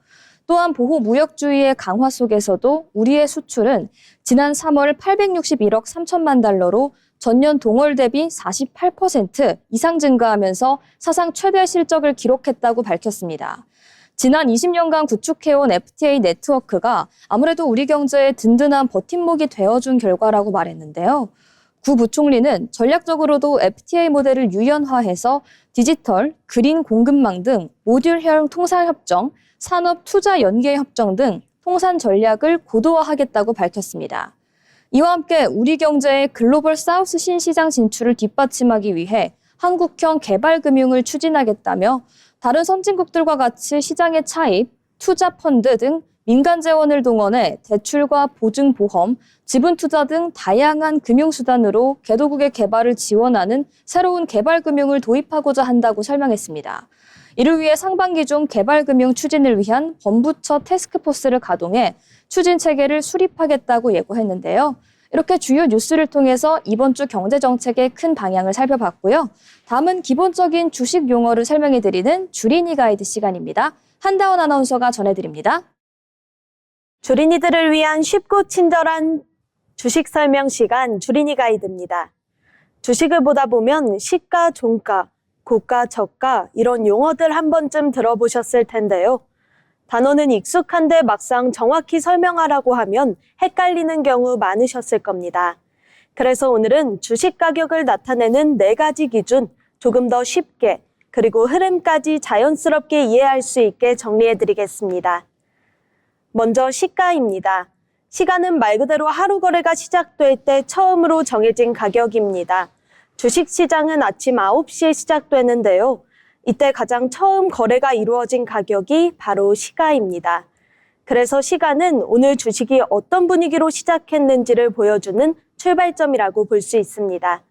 또한 보호무역주의의 강화 속에서도 우리의 수출은 지난 3월 861억 3천만 달러로 전년 동월 대비 48% 이상 증가하면서 사상 최대 실적을 기록했다고 밝혔습니다. 지난 20년간 구축해온 FTA 네트워크가 아무래도 우리 경제에 든든한 버팀목이 되어준 결과라고 말했는데요. 구 부총리는 전략적으로도 FTA 모델을 유연화해서 디지털, 그린 공급망 등 모듈형 통상협정, 산업 투자 연계 협정 등 통산 전략을 고도화하겠다고 밝혔습니다. 이와 함께 우리 경제의 글로벌 사우스 신시장 진출을 뒷받침하기 위해 한국형 개발금융을 추진하겠다며 다른 선진국들과 같이 시장에 차입, 투자 펀드 등 민간 재원을 동원해 대출과 보증보험, 지분투자 등 다양한 금융수단으로 개도국의 개발을 지원하는 새로운 개발금융을 도입하고자 한다고 설명했습니다. 이를 위해 상반기 중 개발금융 추진을 위한 범부처 태스크포스를 가동해 추진 체계를 수립하겠다고 예고했는데요. 이렇게 주요 뉴스를 통해서 이번 주 경제정책의 큰 방향을 살펴봤고요. 다음은 기본적인 주식 용어를 설명해드리는 주린이 가이드 시간입니다. 한다원 아나운서가 전해드립니다. 주린이들을 위한 쉽고 친절한 주식 설명 시간 주린이 가이드입니다. 주식을 보다 보면 시가, 종가, 고가, 저가 이런 용어들 한 번쯤 들어보셨을 텐데요. 단어는 익숙한데 막상 정확히 설명하라고 하면 헷갈리는 경우 많으셨을 겁니다. 그래서 오늘은 주식 가격을 나타내는 4가지 기준 조금 더 쉽게 그리고 흐름까지 자연스럽게 이해할 수 있게 정리해드리겠습니다. 먼저 시가입니다. 시가는 말 그대로 하루 거래가 시작될 때 처음으로 정해진 가격입니다. 주식시장은 아침 9시에 시작되는데요. 이때 가장 처음 거래가 이루어진 가격이 바로 시가입니다. 그래서 시가는 오늘 주식이 어떤 분위기로 시작했는지를 보여주는 출발점이라고 볼 수 있습니다.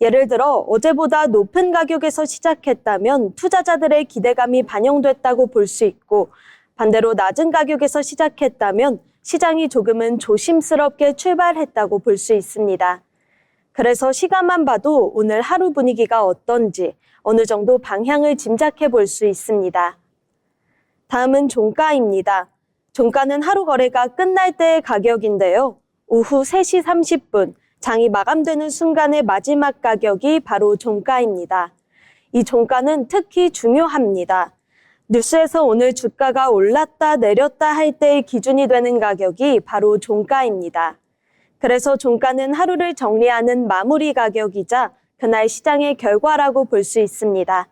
예를 들어 어제보다 높은 가격에서 시작했다면 투자자들의 기대감이 반영됐다고 볼 수 있고 반대로 낮은 가격에서 시작했다면 시장이 조금은 조심스럽게 출발했다고 볼 수 있습니다. 그래서 시가만 봐도 오늘 하루 분위기가 어떤지 어느 정도 방향을 짐작해 볼 수 있습니다. 다음은 종가입니다. 종가는 하루 거래가 끝날 때의 가격인데요. 오후 3시 30분, 장이 마감되는 순간의 마지막 가격이 바로 종가입니다. 이 종가는 특히 중요합니다. 뉴스에서 오늘 주가가 올랐다 내렸다 할 때의 기준이 되는 가격이 바로 종가입니다. 그래서 종가는 하루를 정리하는 마무리 가격이자 그날 시장의 결과라고 볼 수 있습니다.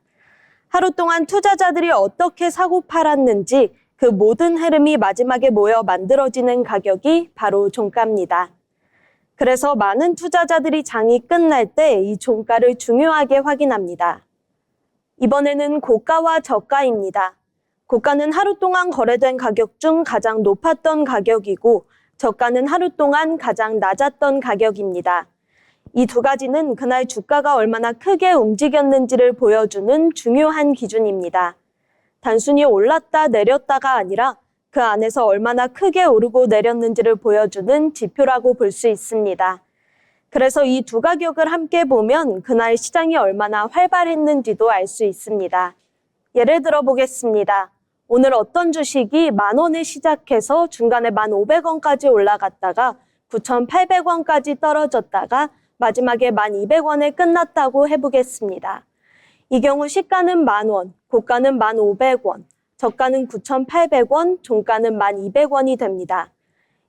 하루 동안 투자자들이 어떻게 사고 팔았는지 그 모든 흐름이 마지막에 모여 만들어지는 가격이 바로 종가입니다. 그래서 많은 투자자들이 장이 끝날 때 이 종가를 중요하게 확인합니다. 이번에는 고가와 저가입니다. 고가는 하루 동안 거래된 가격 중 가장 높았던 가격이고 저가는 하루 동안 가장 낮았던 가격입니다. 이 두 가지는 그날 주가가 얼마나 크게 움직였는지를 보여주는 중요한 기준입니다. 단순히 올랐다 내렸다가 아니라 그 안에서 얼마나 크게 오르고 내렸는지를 보여주는 지표라고 볼 수 있습니다. 그래서 이 두 가격을 함께 보면 그날 시장이 얼마나 활발했는지도 알 수 있습니다. 예를 들어 보겠습니다. 오늘 어떤 주식이 10,000원에 시작해서 중간에 1,500원까지 올라갔다가 9,800원까지 떨어졌다가 마지막에 1,200원에 끝났다고 해보겠습니다. 이 경우 시가는 10,000원, 고가는 1,500원, 저가는 9,800원, 종가는 1,200원이 됩니다.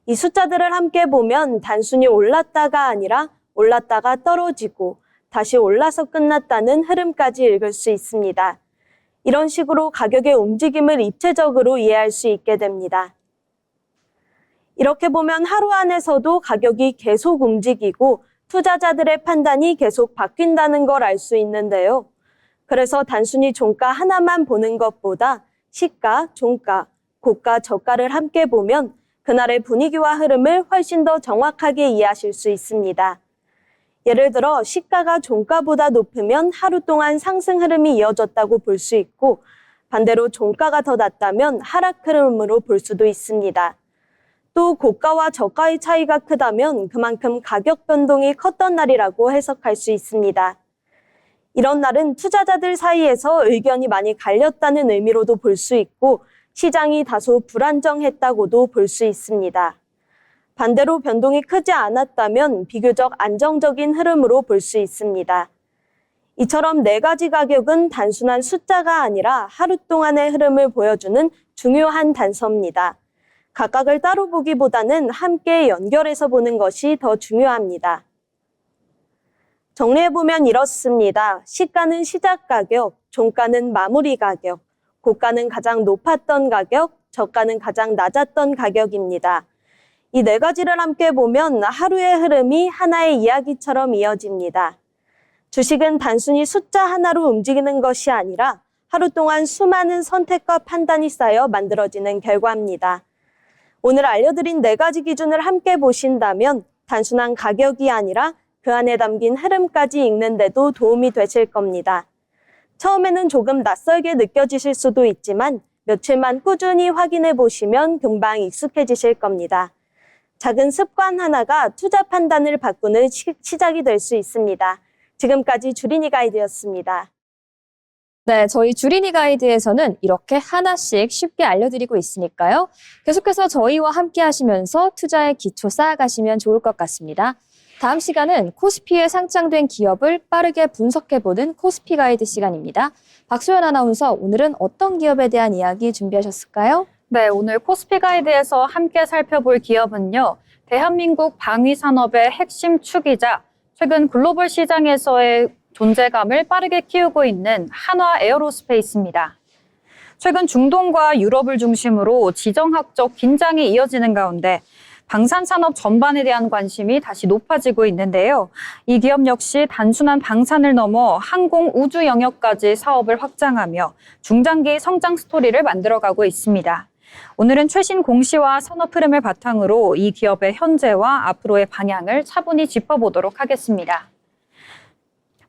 이 숫자들을 함께 보면 단순히 올랐다가 아니라 올랐다가 떨어지고 다시 올라서 끝났다는 흐름까지 읽을 수 있습니다. 이런 식으로 가격의 움직임을 입체적으로 이해할 수 있게 됩니다. 이렇게 보면 하루 안에서도 가격이 계속 움직이고 투자자들의 판단이 계속 바뀐다는 걸 알 수 있는데요. 그래서 단순히 종가 하나만 보는 것보다 시가, 종가, 고가, 저가를 함께 보면 그날의 분위기와 흐름을 훨씬 더 정확하게 이해하실 수 있습니다. 예를 들어 시가가 종가보다 높으면 하루 동안 상승 흐름이 이어졌다고 볼 수 있고 반대로 종가가 더 낮다면 하락 흐름으로 볼 수도 있습니다. 또 고가와 저가의 차이가 크다면 그만큼 가격 변동이 컸던 날이라고 해석할 수 있습니다. 이런 날은 투자자들 사이에서 의견이 많이 갈렸다는 의미로도 볼 수 있고 시장이 다소 불안정했다고도 볼 수 있습니다. 반대로 변동이 크지 않았다면 비교적 안정적인 흐름으로 볼 수 있습니다. 이처럼 네 가지 가격은 단순한 숫자가 아니라 하루 동안의 흐름을 보여주는 중요한 단서입니다. 각각을 따로 보기보다는 함께 연결해서 보는 것이 더 중요합니다. 정리해보면 이렇습니다. 시가는 시작 가격, 종가는 마무리 가격, 고가는 가장 높았던 가격, 저가는 가장 낮았던 가격입니다. 이 네 가지를 함께 보면 하루의 흐름이 하나의 이야기처럼 이어집니다. 주식은 단순히 숫자 하나로 움직이는 것이 아니라 하루 동안 수많은 선택과 판단이 쌓여 만들어지는 결과입니다. 오늘 알려드린 네 가지 기준을 함께 보신다면 단순한 가격이 아니라 그 안에 담긴 흐름까지 읽는 데도 도움이 되실 겁니다. 처음에는 조금 낯설게 느껴지실 수도 있지만 며칠만 꾸준히 확인해 보시면 금방 익숙해지실 겁니다. 작은 습관 하나가 투자 판단을 바꾸는 시작이 될 수 있습니다. 지금까지 주린이 가이드였습니다. 네, 저희 주린이 가이드에서는 이렇게 하나씩 쉽게 알려드리고 있으니까요. 계속해서 저희와 함께 하시면서 투자의 기초 쌓아가시면 좋을 것 같습니다. 다음 시간은 코스피에 상장된 기업을 빠르게 분석해보는 코스피 가이드 시간입니다. 박소연 아나운서, 오늘은 어떤 기업에 대한 이야기 준비하셨을까요? 네, 오늘 코스피 가이드에서 함께 살펴볼 기업은요. 대한민국 방위산업의 핵심 축이자 최근 글로벌 시장에서의 존재감을 빠르게 키우고 있는 한화 에어로스페이스입니다. 최근 중동과 유럽을 중심으로 지정학적 긴장이 이어지는 가운데 방산산업 전반에 대한 관심이 다시 높아지고 있는데요. 이 기업 역시 단순한 방산을 넘어 항공 우주 영역까지 사업을 확장하며 중장기 성장 스토리를 만들어가고 있습니다. 오늘은 최신 공시와 산업 흐름을 바탕으로 이 기업의 현재와 앞으로의 방향을 차분히 짚어보도록 하겠습니다.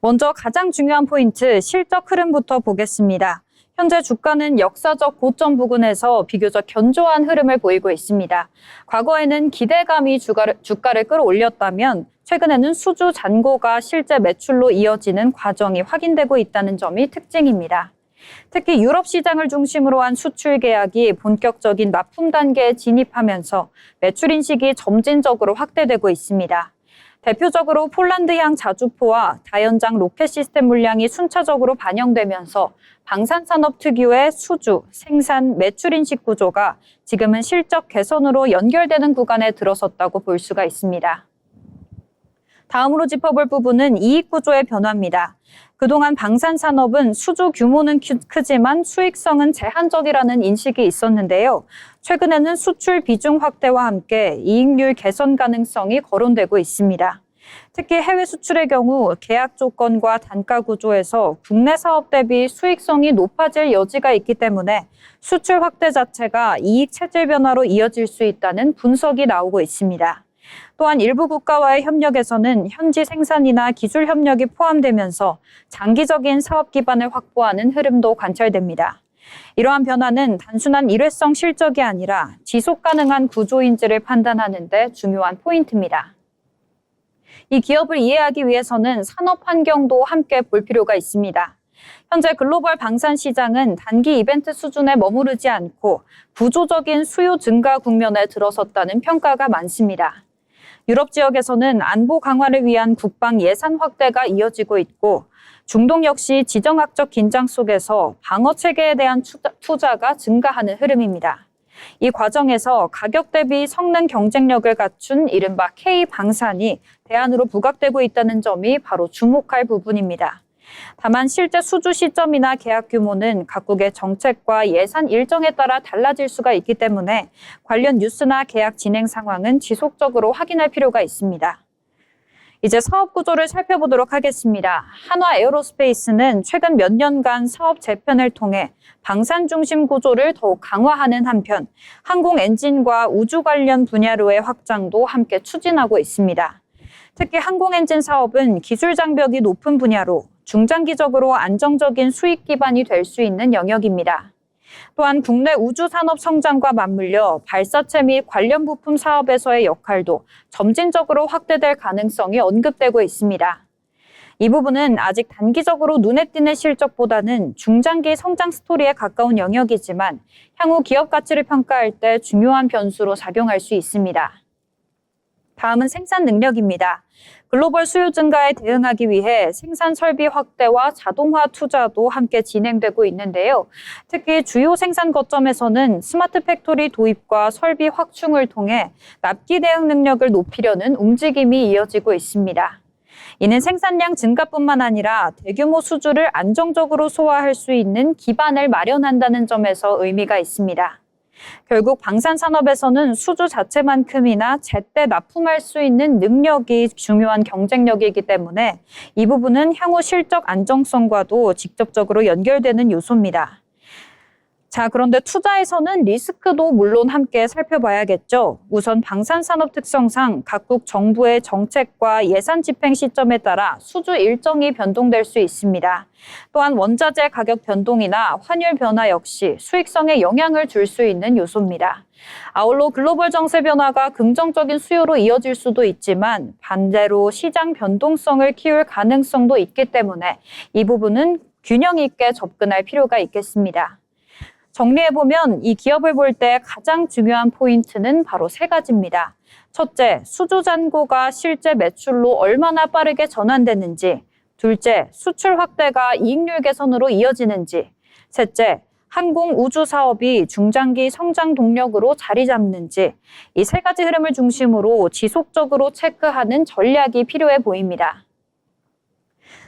먼저 가장 중요한 포인트, 실적 흐름부터 보겠습니다. 현재 주가는 역사적 고점 부근에서 비교적 견조한 흐름을 보이고 있습니다. 과거에는 기대감이 주가를 끌어올렸다면 최근에는 수주 잔고가 실제 매출로 이어지는 과정이 확인되고 있다는 점이 특징입니다. 특히 유럽 시장을 중심으로 한 수출 계약이 본격적인 납품 단계에 진입하면서 매출 인식이 점진적으로 확대되고 있습니다. 대표적으로 폴란드향 자주포와 다연장 로켓 시스템 물량이 순차적으로 반영되면서 방산산업 특유의 수주, 생산, 매출 인식 구조가 지금은 실적 개선으로 연결되는 구간에 들어섰다고 볼 수가 있습니다. 다음으로 짚어볼 부분은 이익 구조의 변화입니다. 그동안 방산산업은 수주 규모는 크지만 수익성은 제한적이라는 인식이 있었는데요. 최근에는 수출 비중 확대와 함께 이익률 개선 가능성이 거론되고 있습니다. 특히 해외 수출의 경우 계약 조건과 단가 구조에서 국내 사업 대비 수익성이 높아질 여지가 있기 때문에 수출 확대 자체가 이익 체질 변화로 이어질 수 있다는 분석이 나오고 있습니다. 또한 일부 국가와의 협력에서는 현지 생산이나 기술 협력이 포함되면서 장기적인 사업 기반을 확보하는 흐름도 관찰됩니다. 이러한 변화는 단순한 일회성 실적이 아니라 지속 가능한 구조인지를 판단하는 데 중요한 포인트입니다. 이 기업을 이해하기 위해서는 산업 환경도 함께 볼 필요가 있습니다. 현재 글로벌 방산 시장은 단기 이벤트 수준에 머무르지 않고 구조적인 수요 증가 국면에 들어섰다는 평가가 많습니다. 유럽 지역에서는 안보 강화를 위한 국방 예산 확대가 이어지고 있고 중동 역시 지정학적 긴장 속에서 방어 체계에 대한 투자가 증가하는 흐름입니다. 이 과정에서 가격 대비 성능 경쟁력을 갖춘 이른바 K방산이 대안으로 부각되고 있다는 점이 바로 주목할 부분입니다. 다만 실제 수주 시점이나 계약 규모는 각국의 정책과 예산 일정에 따라 달라질 수가 있기 때문에 관련 뉴스나 계약 진행 상황은 지속적으로 확인할 필요가 있습니다. 이제 사업 구조를 살펴보도록 하겠습니다. 한화 에어로스페이스는 최근 몇 년간 사업 재편을 통해 방산 중심 구조를 더욱 강화하는 한편 항공 엔진과 우주 관련 분야로의 확장도 함께 추진하고 있습니다. 특히 항공 엔진 사업은 기술 장벽이 높은 분야로 중장기적으로 안정적인 수익 기반이 될 수 있는 영역입니다. 또한 국내 우주 산업 성장과 맞물려 발사체 및 관련 부품 사업에서의 역할도 점진적으로 확대될 가능성이 언급되고 있습니다. 이 부분은 아직 단기적으로 눈에 띄는 실적보다는 중장기 성장 스토리에 가까운 영역이지만 향후 기업 가치를 평가할 때 중요한 변수로 작용할 수 있습니다. 다음은 생산 능력입니다. 글로벌 수요 증가에 대응하기 위해 생산 설비 확대와 자동화 투자도 함께 진행되고 있는데요. 특히 주요 생산 거점에서는 스마트 팩토리 도입과 설비 확충을 통해 납기 대응 능력을 높이려는 움직임이 이어지고 있습니다. 이는 생산량 증가뿐만 아니라 대규모 수주를 안정적으로 소화할 수 있는 기반을 마련한다는 점에서 의미가 있습니다. 결국 방산 산업에서는 수주 자체만큼이나 제때 납품할 수 있는 능력이 중요한 경쟁력이기 때문에 이 부분은 향후 실적 안정성과도 직접적으로 연결되는 요소입니다. 자, 그런데 투자에서는 리스크도 물론 함께 살펴봐야겠죠. 우선 방산산업 특성상 각국 정부의 정책과 예산 집행 시점에 따라 수주 일정이 변동될 수 있습니다. 또한 원자재 가격 변동이나 환율 변화 역시 수익성에 영향을 줄 수 있는 요소입니다. 아울러 글로벌 정세 변화가 긍정적인 수요로 이어질 수도 있지만 반대로 시장 변동성을 키울 가능성도 있기 때문에 이 부분은 균형 있게 접근할 필요가 있겠습니다. 정리해보면 이 기업을 볼 때 가장 중요한 포인트는 바로 세 가지입니다. 첫째, 수주 잔고가 실제 매출로 얼마나 빠르게 전환되는지. 둘째, 수출 확대가 이익률 개선으로 이어지는지. 셋째, 항공 우주 사업이 중장기 성장 동력으로 자리 잡는지. 이 세 가지 흐름을 중심으로 지속적으로 체크하는 전략이 필요해 보입니다.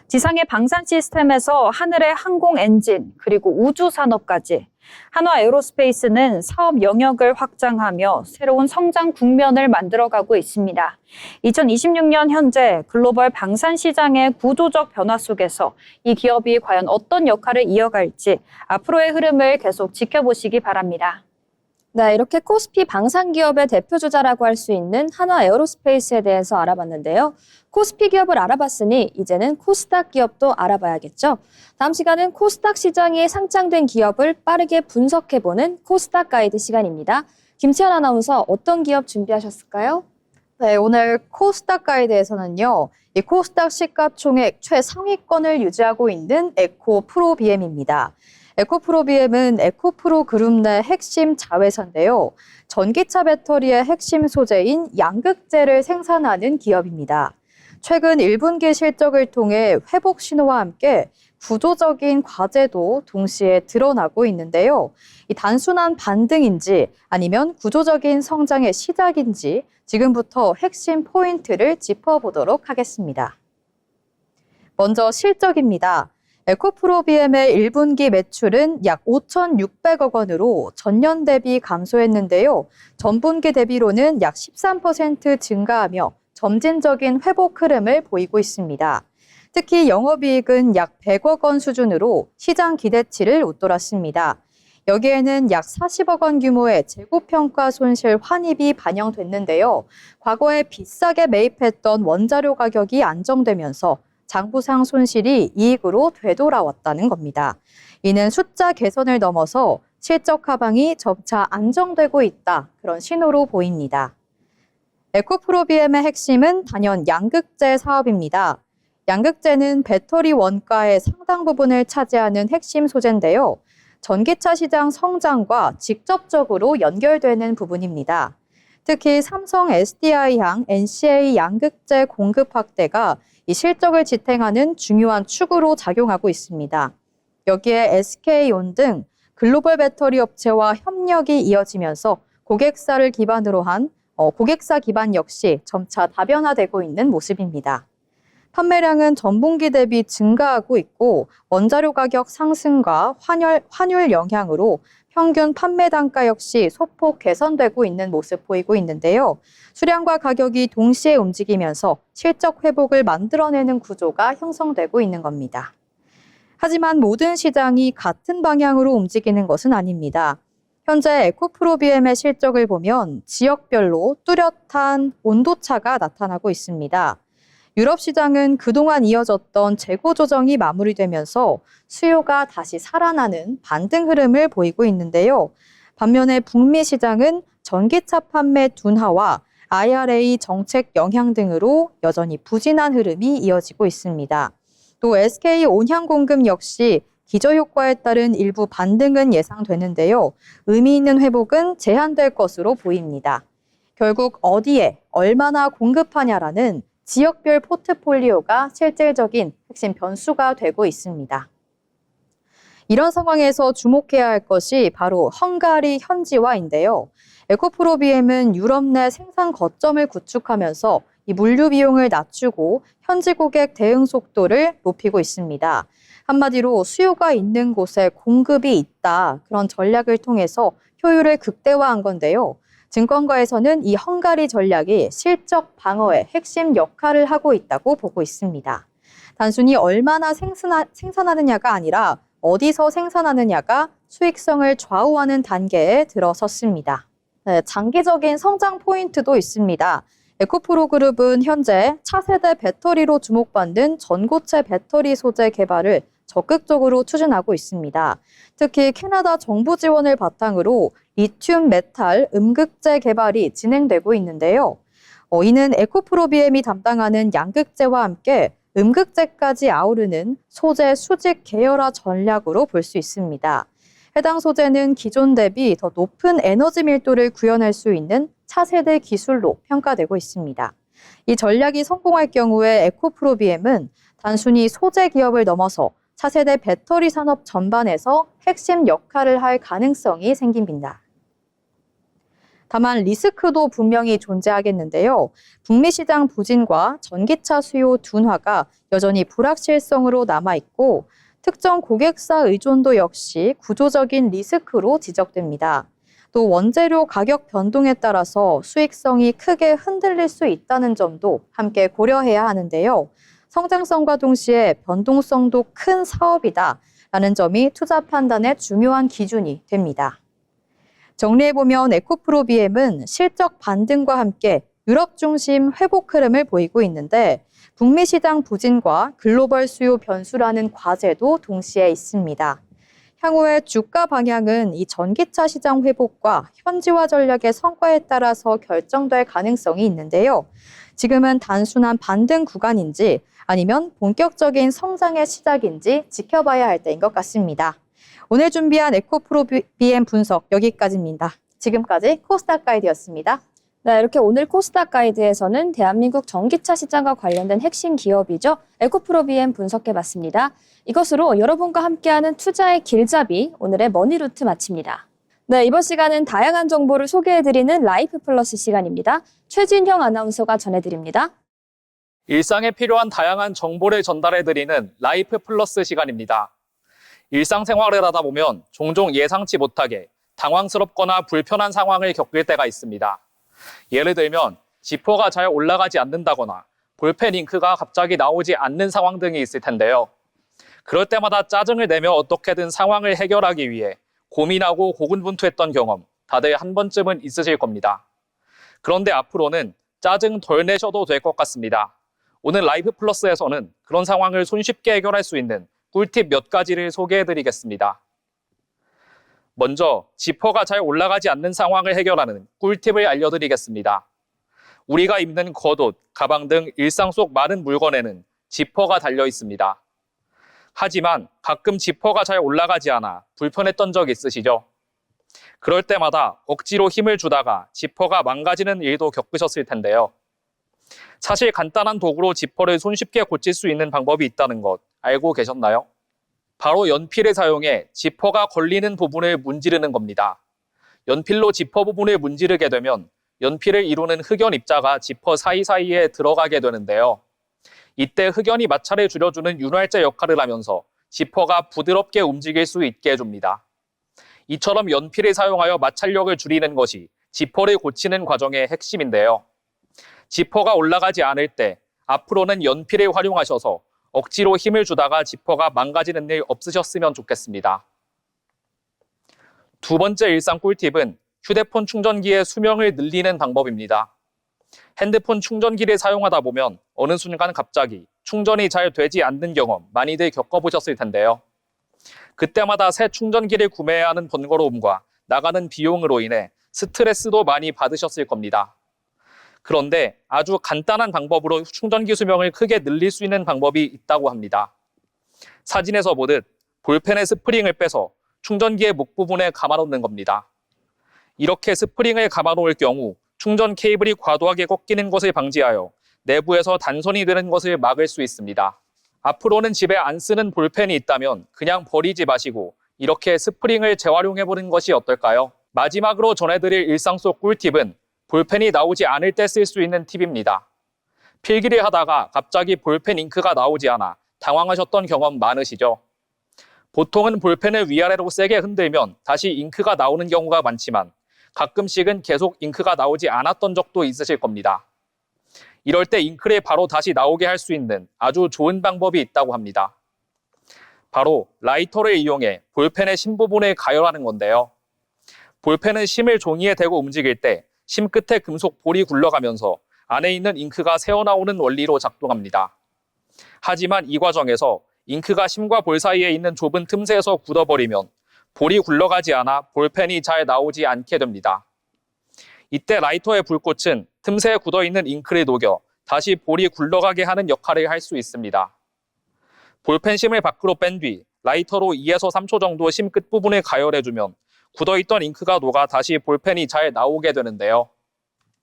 지상의 방산 시스템에서 하늘의 항공 엔진, 그리고 우주 산업까지 한화 에어로스페이스는 사업 영역을 확장하며 새로운 성장 국면을 만들어가고 있습니다. 2026년 현재 글로벌 방산 시장의 구조적 변화 속에서 이 기업이 과연 어떤 역할을 이어갈지 앞으로의 흐름을 계속 지켜보시기 바랍니다. 네, 이렇게 코스피 방산기업의 대표주자라고 할 수 있는 한화 에어로스페이스에 대해서 알아봤는데요. 코스피 기업을 알아봤으니 이제는 코스닥 기업도 알아봐야겠죠. 다음 시간은 코스닥 시장에 상장된 기업을 빠르게 분석해보는 코스닥 가이드 시간입니다. 김채연 아나운서 어떤 기업 준비하셨을까요? 네, 오늘 코스닥 가이드에서는요, 이 코스닥 시가총액 최상위권을 유지하고 있는 에코프로비엠입니다. 에코프로비엠은 에코프로 그룹 내 핵심 자회사인데요. 전기차 배터리의 핵심 소재인 양극재를 생산하는 기업입니다. 최근 1분기 실적을 통해 회복 신호와 함께 구조적인 과제도 동시에 드러나고 있는데요. 이 단순한 반등인지 아니면 구조적인 성장의 시작인지 지금부터 핵심 포인트를 짚어보도록 하겠습니다. 먼저 실적입니다. 에코프로비엠의 1분기 매출은 약 5,600억 원으로 전년 대비 감소했는데요. 전분기 대비로는 약 13% 증가하며 점진적인 회복 흐름을 보이고 있습니다. 특히 영업이익은 약 100억 원 수준으로 시장 기대치를 웃돌았습니다. 여기에는 약 40억 원 규모의 재고평가 손실 환입이 반영됐는데요. 과거에 비싸게 매입했던 원자료 가격이 안정되면서 장부상 손실이 이익으로 되돌아왔다는 겁니다. 이는 숫자 개선을 넘어서 실적 하방이 점차 안정되고 있다. 그런 신호로 보입니다. 에코프로비엠의 핵심은 단연 양극재 사업입니다. 양극재는 배터리 원가의 상당 부분을 차지하는 핵심 소재인데요. 전기차 시장 성장과 직접적으로 연결되는 부분입니다. 특히 삼성 SDI향 NCA 양극재 공급 확대가 이 실적을 지탱하는 중요한 축으로 작용하고 있습니다. 여기에 SK온 등 글로벌 배터리 업체와 협력이 이어지면서 고객사 기반 역시 점차 다변화되고 있는 모습입니다. 판매량은 전분기 대비 증가하고 있고 원자료 가격 상승과 환율 영향으로 평균 판매 단가 역시 소폭 개선되고 있는 모습 보이고 있는데요. 수량과 가격이 동시에 움직이면서 실적 회복을 만들어내는 구조가 형성되고 있는 겁니다. 하지만 모든 시장이 같은 방향으로 움직이는 것은 아닙니다. 현재 에코프로비엠의 실적을 보면 지역별로 뚜렷한 온도차가 나타나고 있습니다. 유럽 시장은 그동안 이어졌던 재고 조정이 마무리되면서 수요가 다시 살아나는 반등 흐름을 보이고 있는데요. 반면에 북미 시장은 전기차 판매 둔화와 IRA 정책 영향 등으로 여전히 부진한 흐름이 이어지고 있습니다. 또 SK 온향 공급 역시 기저효과에 따른 일부 반등은 예상되는데요. 의미 있는 회복은 제한될 것으로 보입니다. 결국 어디에 얼마나 공급하냐라는 지역별 포트폴리오가 실질적인 핵심 변수가 되고 있습니다. 이런 상황에서 주목해야 할 것이 바로 헝가리 현지화인데요. 에코프로비엠은 유럽 내 생산 거점을 구축하면서 이 물류 비용을 낮추고 현지 고객 대응 속도를 높이고 있습니다. 한마디로 수요가 있는 곳에 공급이 있다. 그런 전략을 통해서 효율을 극대화한 건데요. 증권가에서는 이 헝가리 전략이 실적 방어의 핵심 역할을 하고 있다고 보고 있습니다. 단순히 얼마나 생산하느냐가 아니라 어디서 생산하느냐가 수익성을 좌우하는 단계에 들어섰습니다. 네, 장기적인 성장 포인트도 있습니다. 에코프로 그룹은 현재 차세대 배터리로 주목받는 전고체 배터리 소재 개발을 적극적으로 추진하고 있습니다. 특히 캐나다 정부 지원을 바탕으로 리튬 메탈 음극재 개발이 진행되고 있는데요. 이는 에코프로비엠이 담당하는 양극재와 함께 음극재까지 아우르는 소재 수직 계열화 전략으로 볼 수 있습니다. 해당 소재는 기존 대비 더 높은 에너지 밀도를 구현할 수 있는 차세대 기술로 평가되고 있습니다. 이 전략이 성공할 경우에 에코프로비엠은 단순히 소재 기업을 넘어서 차세대 배터리 산업 전반에서 핵심 역할을 할 가능성이 생깁니다. 다만 리스크도 분명히 존재하겠는데요. 북미 시장 부진과 전기차 수요 둔화가 여전히 불확실성으로 남아있고 특정 고객사 의존도 역시 구조적인 리스크로 지적됩니다. 또 원재료 가격 변동에 따라서 수익성이 크게 흔들릴 수 있다는 점도 함께 고려해야 하는데요. 성장성과 동시에 변동성도 큰 사업이다라는 점이 투자 판단의 중요한 기준이 됩니다. 정리해보면 에코프로비엠은 실적 반등과 함께 유럽 중심 회복 흐름을 보이고 있는데 북미 시장 부진과 글로벌 수요 변수라는 과제도 동시에 있습니다. 향후의 주가 방향은 이 전기차 시장 회복과 현지화 전략의 성과에 따라서 결정될 가능성이 있는데요. 지금은 단순한 반등 구간인지 아니면 본격적인 성장의 시작인지 지켜봐야 할 때인 것 같습니다. 오늘 준비한 에코프로비엠 분석 여기까지입니다. 지금까지 코스닥 가이드였습니다. 네, 이렇게 오늘 코스닥 가이드에서는 대한민국 전기차 시장과 관련된 핵심 기업이죠. 에코프로비엠 분석해봤습니다. 이것으로 여러분과 함께하는 투자의 길잡이, 오늘의 머니루트 마칩니다. 네, 이번 시간은 다양한 정보를 소개해드리는 라이프 플러스 시간입니다. 최진형 아나운서가 전해드립니다. 일상에 필요한 다양한 정보를 전달해드리는 라이프 플러스 시간입니다. 일상생활을 하다 보면 종종 예상치 못하게 당황스럽거나 불편한 상황을 겪을 때가 있습니다. 예를 들면 지퍼가 잘 올라가지 않는다거나 볼펜 잉크가 갑자기 나오지 않는 상황 등이 있을 텐데요. 그럴 때마다 짜증을 내며 어떻게든 상황을 해결하기 위해 고민하고 고군분투했던 경험 다들 한 번쯤은 있으실 겁니다. 그런데 앞으로는 짜증 덜 내셔도 될 것 같습니다. 오늘 라이프 플러스에서는 그런 상황을 손쉽게 해결할 수 있는 꿀팁 몇 가지를 소개해드리겠습니다. 먼저 지퍼가 잘 올라가지 않는 상황을 해결하는 꿀팁을 알려드리겠습니다. 우리가 입는 겉옷, 가방 등 일상 속 많은 물건에는 지퍼가 달려 있습니다. 하지만 가끔 지퍼가 잘 올라가지 않아 불편했던 적 있으시죠? 그럴 때마다 억지로 힘을 주다가 지퍼가 망가지는 일도 겪으셨을 텐데요. 사실 간단한 도구로 지퍼를 손쉽게 고칠 수 있는 방법이 있다는 것 알고 계셨나요? 바로 연필을 사용해 지퍼가 걸리는 부분을 문지르는 겁니다. 연필로 지퍼 부분을 문지르게 되면 연필을 이루는 흑연 입자가 지퍼 사이사이에 들어가게 되는데요. 이때 흑연이 마찰을 줄여주는 윤활제 역할을 하면서 지퍼가 부드럽게 움직일 수 있게 해줍니다. 이처럼 연필을 사용하여 마찰력을 줄이는 것이 지퍼를 고치는 과정의 핵심인데요. 지퍼가 올라가지 않을 때 앞으로는 연필을 활용하셔서 억지로 힘을 주다가 지퍼가 망가지는 일 없으셨으면 좋겠습니다. 두 번째 일상 꿀팁은 휴대폰 충전기의 수명을 늘리는 방법입니다. 핸드폰 충전기를 사용하다 보면 어느 순간 갑자기 충전이 잘 되지 않는 경험 많이들 겪어보셨을 텐데요. 그때마다 새 충전기를 구매해야 하는 번거로움과 나가는 비용으로 인해 스트레스도 많이 받으셨을 겁니다. 그런데 아주 간단한 방법으로 충전기 수명을 크게 늘릴 수 있는 방법이 있다고 합니다. 사진에서 보듯 볼펜의 스프링을 빼서 충전기의 목 부분에 감아놓는 겁니다. 이렇게 스프링을 감아놓을 경우 충전 케이블이 과도하게 꺾이는 것을 방지하여 내부에서 단선이 되는 것을 막을 수 있습니다. 앞으로는 집에 안 쓰는 볼펜이 있다면 그냥 버리지 마시고 이렇게 스프링을 재활용해보는 것이 어떨까요? 마지막으로 전해드릴 일상 속 꿀팁은 볼펜이 나오지 않을 때 쓸 수 있는 팁입니다. 필기를 하다가 갑자기 볼펜 잉크가 나오지 않아 당황하셨던 경험 많으시죠? 보통은 볼펜을 위아래로 세게 흔들면 다시 잉크가 나오는 경우가 많지만 가끔씩은 계속 잉크가 나오지 않았던 적도 있으실 겁니다. 이럴 때 잉크를 바로 다시 나오게 할 수 있는 아주 좋은 방법이 있다고 합니다. 바로 라이터를 이용해 볼펜의 심 부분을 가열하는 건데요. 볼펜은 심을 종이에 대고 움직일 때 심 끝에 금속 볼이 굴러가면서 안에 있는 잉크가 새어나오는 원리로 작동합니다. 하지만 이 과정에서 잉크가 심과 볼 사이에 있는 좁은 틈새에서 굳어버리면 볼이 굴러가지 않아 볼펜이 잘 나오지 않게 됩니다. 이때 라이터의 불꽃은 틈새에 굳어있는 잉크를 녹여 다시 볼이 굴러가게 하는 역할을 할 수 있습니다. 볼펜 심을 밖으로 뺀 뒤 라이터로 2에서 3초 정도 심 끝부분을 가열해주면 굳어있던 잉크가 녹아 다시 볼펜이 잘 나오게 되는데요.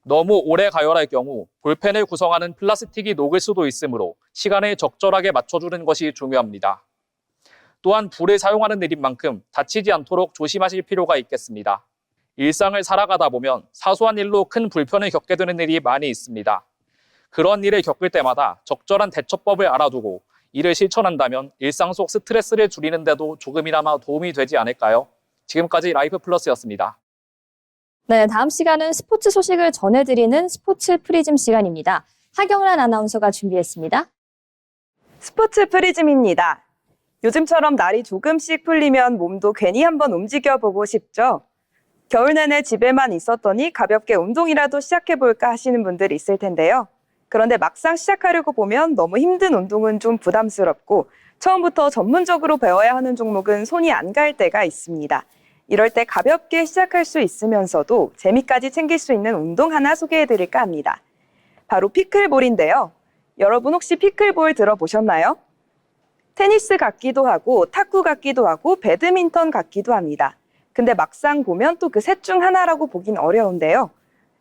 너무 오래 가열할 경우 볼펜을 구성하는 플라스틱이 녹을 수도 있으므로 시간을 적절하게 맞춰주는 것이 중요합니다. 또한 불을 사용하는 일인 만큼 다치지 않도록 조심하실 필요가 있겠습니다. 일상을 살아가다 보면 사소한 일로 큰 불편을 겪게 되는 일이 많이 있습니다. 그런 일을 겪을 때마다 적절한 대처법을 알아두고 이를 실천한다면 일상 속 스트레스를 줄이는 데도 조금이나마 도움이 되지 않을까요? 지금까지 라이프 플러스였습니다. 네, 다음 시간은 스포츠 소식을 전해드리는 스포츠 프리즘 시간입니다. 하경란 아나운서가 준비했습니다. 스포츠 프리즘입니다. 요즘처럼 날이 조금씩 풀리면 몸도 괜히 한번 움직여보고 싶죠? 겨울 내내 집에만 있었더니 가볍게 운동이라도 시작해볼까 하시는 분들 있을 텐데요. 그런데 막상 시작하려고 보면 너무 힘든 운동은 좀 부담스럽고 처음부터 전문적으로 배워야 하는 종목은 손이 안 갈 때가 있습니다. 이럴 때 가볍게 시작할 수 있으면서도 재미까지 챙길 수 있는 운동 하나 소개해드릴까 합니다. 바로 피클볼인데요. 여러분 혹시 피클볼 들어보셨나요? 테니스 같기도 하고 탁구 같기도 하고 배드민턴 같기도 합니다. 근데 막상 보면 또 그 셋 중 하나라고 보긴 어려운데요.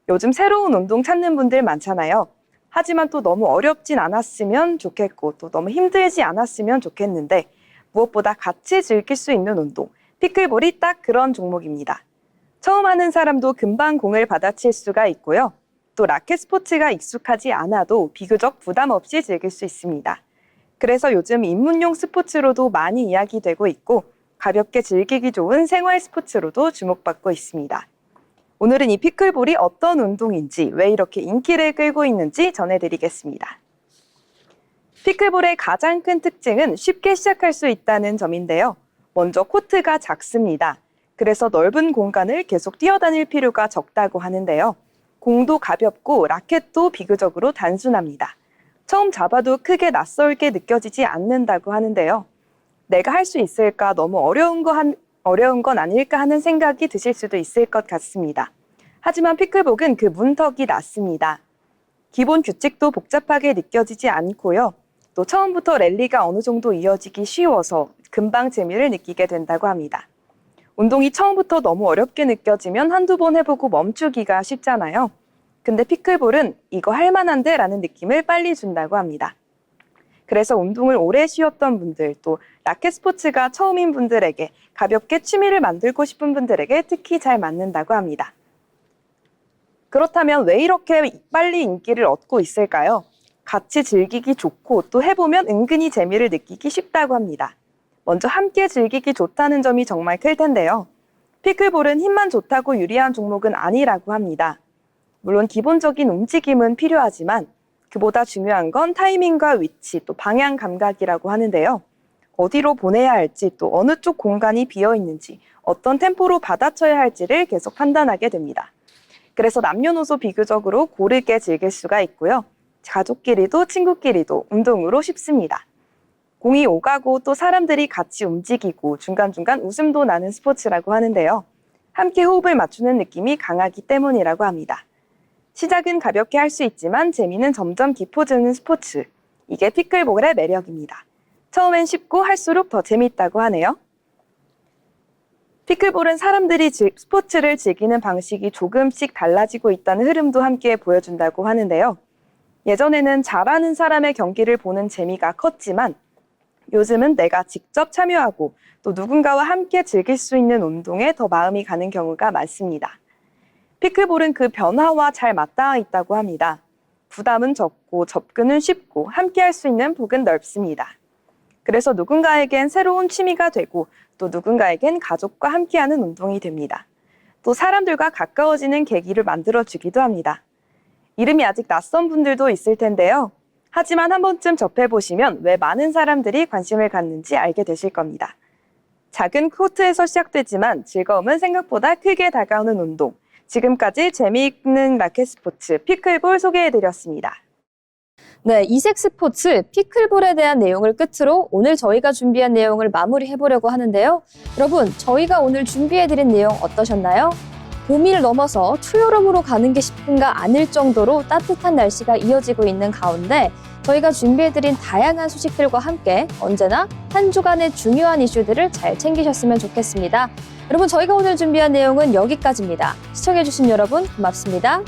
요즘 새로운 운동 찾는 분들 많잖아요. 하지만 또 너무 어렵진 않았으면 좋겠고 또 너무 힘들지 않았으면 좋겠는데 무엇보다 같이 즐길 수 있는 운동, 피클볼이 딱 그런 종목입니다. 처음 하는 사람도 금방 공을 받아칠 수가 있고요. 또 라켓 스포츠가 익숙하지 않아도 비교적 부담 없이 즐길 수 있습니다. 그래서 요즘 입문용 스포츠로도 많이 이야기되고 있고 가볍게 즐기기 좋은 생활 스포츠로도 주목받고 있습니다. 오늘은 이 피클볼이 어떤 운동인지 왜 이렇게 인기를 끌고 있는지 전해드리겠습니다. 피클볼의 가장 큰 특징은 쉽게 시작할 수 있다는 점인데요. 먼저 코트가 작습니다. 그래서 넓은 공간을 계속 뛰어다닐 필요가 적다고 하는데요. 공도 가볍고 라켓도 비교적으로 단순합니다. 처음 잡아도 크게 낯설게 느껴지지 않는다고 하는데요. 내가 할 수 있을까, 너무 어려운 건 아닐까 하는 생각이 드실 수도 있을 것 같습니다. 하지만 피클볼은 그 문턱이 낮습니다. 기본 규칙도 복잡하게 느껴지지 않고요. 또 처음부터 랠리가 어느 정도 이어지기 쉬워서 금방 재미를 느끼게 된다고 합니다. 운동이 처음부터 너무 어렵게 느껴지면 한두 번 해보고 멈추기가 쉽잖아요. 근데 피클볼은 이거 할만한데? 라는 느낌을 빨리 준다고 합니다. 그래서 운동을 오래 쉬었던 분들, 또 라켓 스포츠가 처음인 분들에게, 가볍게 취미를 만들고 싶은 분들에게 특히 잘 맞는다고 합니다. 그렇다면 왜 이렇게 빨리 인기를 얻고 있을까요? 같이 즐기기 좋고 또 해보면 은근히 재미를 느끼기 쉽다고 합니다. 먼저 함께 즐기기 좋다는 점이 정말 클 텐데요. 피클볼은 힘만 좋다고 유리한 종목은 아니라고 합니다. 물론 기본적인 움직임은 필요하지만 그보다 중요한 건 타이밍과 위치, 또 방향 감각이라고 하는데요. 어디로 보내야 할지, 또 어느 쪽 공간이 비어 있는지, 어떤 템포로 받아쳐야 할지를 계속 판단하게 됩니다. 그래서 남녀노소 비교적으로 고르게 즐길 수가 있고요. 가족끼리도 친구끼리도 운동으로 쉽습니다. 공이 오가고 또 사람들이 같이 움직이고 중간중간 웃음도 나는 스포츠라고 하는데요. 함께 호흡을 맞추는 느낌이 강하기 때문이라고 합니다. 시작은 가볍게 할 수 있지만 재미는 점점 깊어지는 스포츠. 이게 피클볼의 매력입니다. 처음엔 쉽고 할수록 더 재밌다고 하네요. 피클볼은 사람들이 스포츠를 즐기는 방식이 조금씩 달라지고 있다는 흐름도 함께 보여준다고 하는데요. 예전에는 잘하는 사람의 경기를 보는 재미가 컸지만 요즘은 내가 직접 참여하고 또 누군가와 함께 즐길 수 있는 운동에 더 마음이 가는 경우가 많습니다. 피클볼은 그 변화와 잘 맞닿아 있다고 합니다. 부담은 적고 접근은 쉽고 함께 할 수 있는 폭은 넓습니다. 그래서 누군가에겐 새로운 취미가 되고 또 누군가에겐 가족과 함께하는 운동이 됩니다. 또 사람들과 가까워지는 계기를 만들어주기도 합니다. 이름이 아직 낯선 분들도 있을 텐데요. 하지만 한 번쯤 접해보시면 왜 많은 사람들이 관심을 갖는지 알게 되실 겁니다. 작은 코트에서 시작되지만 즐거움은 생각보다 크게 다가오는 운동. 지금까지 재미있는 라켓 스포츠 피클볼 소개해드렸습니다. 네, 이색 스포츠 피클볼에 대한 내용을 끝으로 오늘 저희가 준비한 내용을 마무리해보려고 하는데요. 여러분, 저희가 오늘 준비해드린 내용 어떠셨나요? 봄을 넘어서 초여름으로 가는 게 싶은가 아닐 정도로 따뜻한 날씨가 이어지고 있는 가운데 저희가 준비해드린 다양한 소식들과 함께 언제나 한 주간의 중요한 이슈들을 잘 챙기셨으면 좋겠습니다. 여러분, 저희가 오늘 준비한 내용은 여기까지입니다. 시청해주신 여러분 고맙습니다.